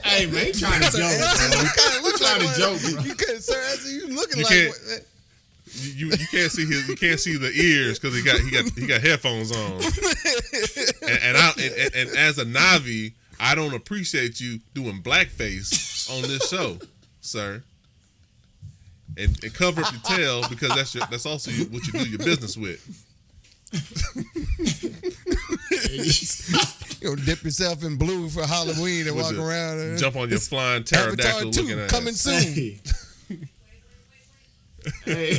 Hey man, you trying to joke, bro. You kind of look Trying like to joke, bro. You could, sir. You looking You like. can't- You can't see you can't see the ears because he got headphones on. And as a Navi, I don't appreciate you doing blackface on this show, sir. And cover up your tail because that's also what you do your business with. You'll dip yourself in blue for Halloween and With walk the- around. And Jump on your flying Avatar pterodactyl 2 looking ass. coming soon. Hey.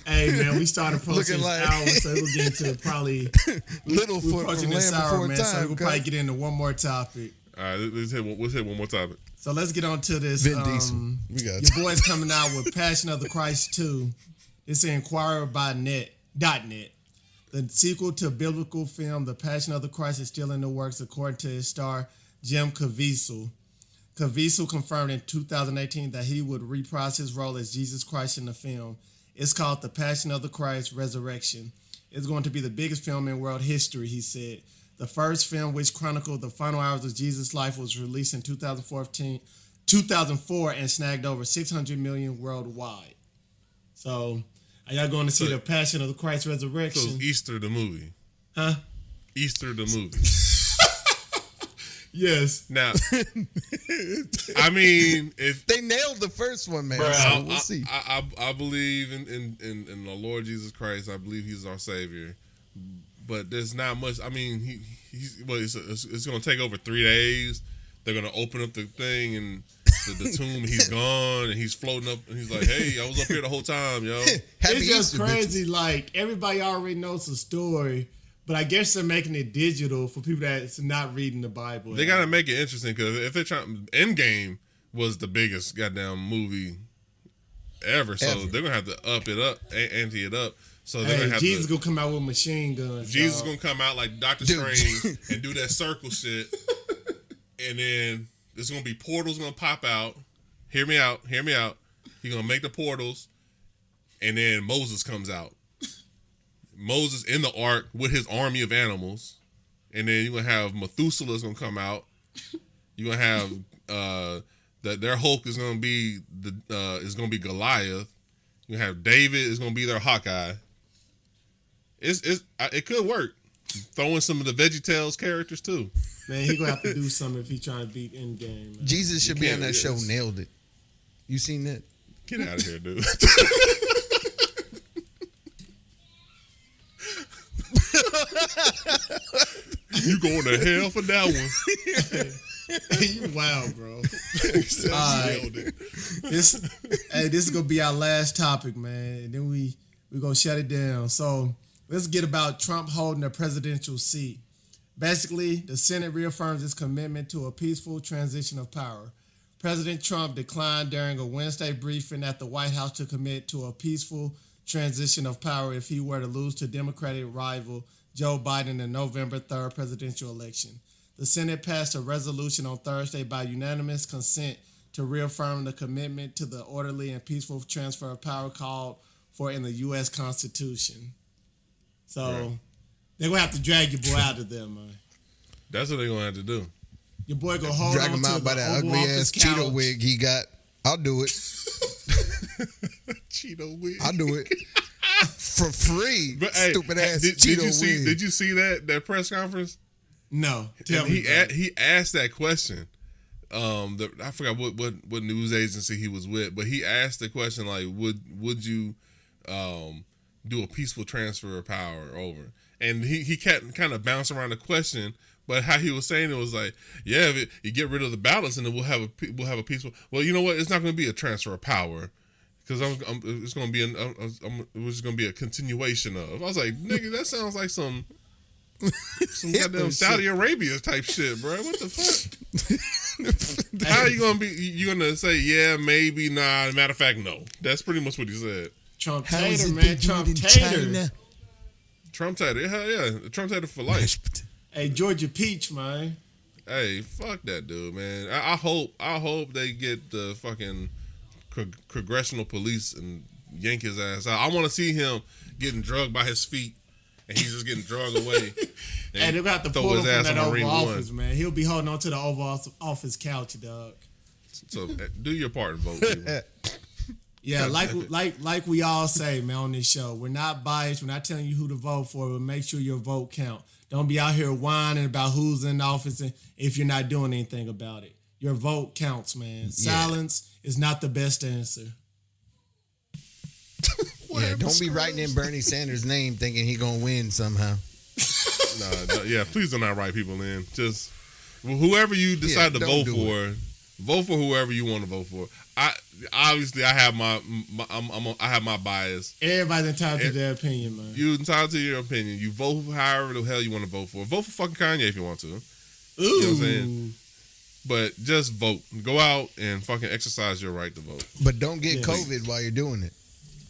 Hey man, we started posting Looking this like- hour, so we'll get into probably we're Littlefoot approaching from this Land hour, Before man. So Time. we'll probably get into one more topic. All right, let's hit one more topic. So let's get on to this. Vin Diesel. We got Your boy's coming out with Passion of the Christ 2. It's an Inquirer.net. The sequel to biblical film The Passion of the Christ is still in the works, according to his star Jim Caviezel. Caviezel confirmed in 2018 that he would reprise his role as Jesus Christ in the film. It's called The Passion of the Christ Resurrection. It's going to be the biggest film in world history, he said. The first film, which chronicled the final hours of Jesus' life, was released in 2004 and snagged over 600 million worldwide. So, are y'all going to see The Passion of the Christ So Resurrection? it's Easter the movie. Huh? Easter the movie. Yes. Now, I mean, if They nailed the first one, man. Bruh. So we'll see. I believe in the Lord Jesus Christ. I believe He's our Savior. But there's not much. I mean, it's going to take over 3 days. They're going to open up the thing and the tomb. And he's gone and he's floating up. And he's like, "Hey, I was up here the whole time, yo." Happy It's just Easter, crazy. Like, everybody already knows the story, but I guess they're making it digital for people that's not reading the Bible. They got to make it interesting because if they're trying, Endgame was the biggest goddamn movie ever. So Ever. they're going to have to ante it up. So they're going to have Jesus to. gonna come out with machine guns. Jesus dog. gonna come out like Doctor Dude. Strange and do that circle shit, and then there's gonna be portals gonna pop out. Hear me out. He's gonna make the portals, and then Moses comes out. Moses in the ark with his army of animals, and then you're gonna have Methuselah's gonna come out. You're gonna have their Hulk is gonna be Goliath. You're gonna have David is gonna be their Hawkeye. It could work. Throw in some of the VeggieTales characters too. Man, he gonna have to do something if he trying to beat Endgame. Man. Jesus should be on that can't- show. Nailed it. You seen that? Get out of here, dude. You going to hell for that one. You wild, bro. All right. This is gonna be our last topic, man. And then we gonna shut it down. So let's get about Trump holding the presidential seat. Basically, the Senate reaffirms its commitment to a peaceful transition of power. President Trump declined during a Wednesday briefing at the White House to commit to a peaceful transition of power if he were to lose to Democratic rival Joe Biden in the November 3rd presidential election. The Senate passed a resolution on Thursday by unanimous consent to reaffirm the commitment to the orderly and peaceful transfer of power called for in the U.S. Constitution. So Right. they're going to have to drag your boy out of there, man. That's what they're gonna have to do. Your boy going to hold Drag on him to out by the that Oval ugly Office ass couch. Cheeto wig he got. I'll do it. Cheeto wig. I'll do it for free. But hey, Stupid ass did Cheeto you see? wig. Did you see that press conference? No, tell And me. about it. he asked that question. I forgot what news agency he was with, but he asked the question like, would you do a peaceful transfer of power over? And he kept kind of bouncing around the question, But how he was saying it was like, yeah, if you get rid of the ballots and then we'll have a peaceful. Well, you know what? It's not going to be a transfer of power because it's going to be it's going to be a continuation of. I was like, nigga, that sounds like some goddamn Saudi Arabia type shit, bro. What the fuck? How are you gonna be? You gonna say yeah, maybe, nah? Matter of fact, no. That's pretty much what he said. Trump Tater, man. Trump Tater. Trump Tater, hell yeah, Trump Tater for life. Hey, Georgia Peach, man. Hey, fuck that dude, man. I hope they get the fucking congressional police and yank his ass out. I want to see him getting drugged by his feet, and he's just getting drugged away. And they're going to have to pull him from that Oval Office, man. He'll be holding on to the Oval Office couch, dog. So do your part and vote, people. Yeah, like we all say, man, on this show, we're not biased. We're not telling you who to vote for, but make sure your vote count. Don't be out here whining about who's in office and if you're not doing anything about it. Your vote counts, man. Silence is not the best answer. Yeah, don't be writing in Bernie Sanders' name thinking he gonna win somehow. No, please do not write people in. Just whoever you decide to vote for whoever you want to vote for. I have my bias. Everybody's entitled to their opinion, man. You're entitled to your opinion. You vote however the hell you want to vote for. Vote for fucking Kanye if you want to. Ooh. You know what I'm saying? But just vote. Go out and fucking exercise your right to vote. But don't get COVID while you're doing it.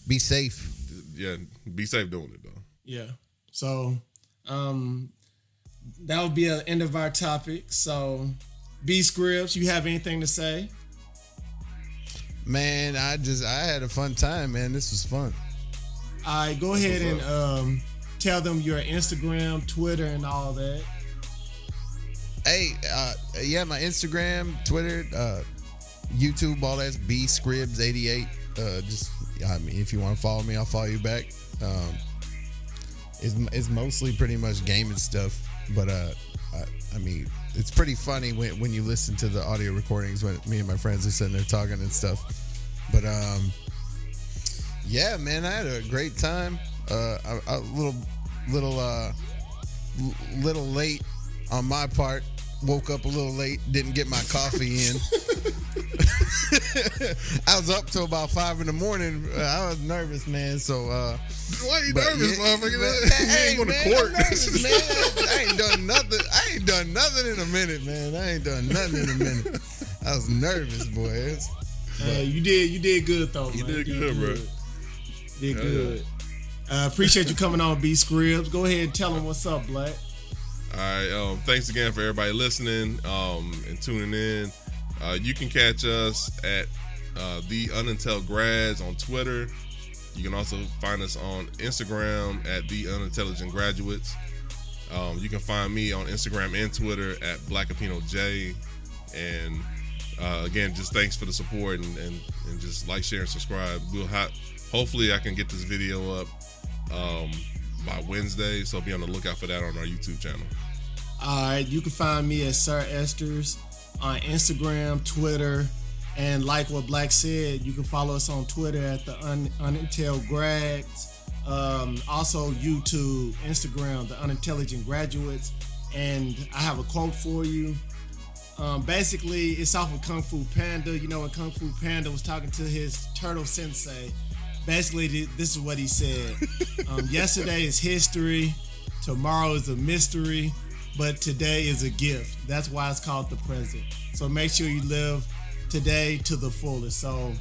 Be safe. Yeah, be safe doing it though. Yeah. So, that would be the end of our topic. So, B Scribbs, you have anything to say? Man, I had a fun time, man. This was fun. All right, go ahead and tell them your Instagram, Twitter, and all that. Hey, my Instagram, Twitter, YouTube, all that's B Scribbs 88. If you want to follow me, I'll follow you back. It's mostly pretty much gaming stuff, but it's pretty funny when you listen to the audio recordings when me and my friends are sitting there talking and stuff. But yeah, man, I had a great time. A little late on my part. Woke up a little late. Didn't get my coffee in. I was up till about 5 in the morning. I was nervous, man. So why you nervous, motherfucker? Hey, you ain't going man, to court. I'm nervous, man. I ain't done nothing. I ain't done nothing in a minute, man. I was nervous, boy. Hey, you did good though. You man. did good, bro. Did good. Appreciate you coming on, B Scribbs. Go ahead and tell them what's up, Black. All right. Thanks again for everybody listening and tuning in. You can catch us at The Unintel Grads on Twitter. You can also find us on Instagram at The Unintelligent Graduates. You can find me on Instagram and Twitter at BlackApinoJ. And again, just thanks for the support and just like, share, and subscribe. Hopefully I can get this video up by Wednesday, so be on the lookout for that on our YouTube channel. All right, you can find me at Sir Esther's on Instagram, Twitter, and like what Black said, you can follow us on Twitter at the Unintel Grads. Also YouTube, Instagram, the Unintelligent Graduates. And I have a quote for you. Basically, it's off of Kung Fu Panda. You know, when Kung Fu Panda was talking to his turtle sensei, basically this is what he said. Yesterday is history, tomorrow is a mystery, but today is a gift. That's why it's called the present. So make sure you live today to the fullest. So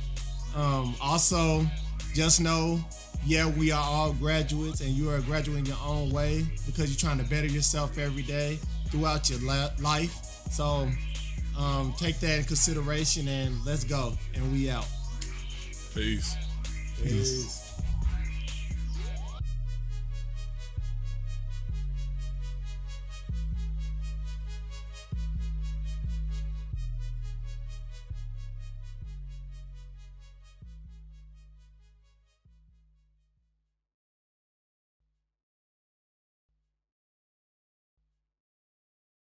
also, just know, we are all graduates, and you are a graduate in your own way because you're trying to better yourself every day throughout your life. So take that in consideration, and let's go. And we out. Peace. Peace.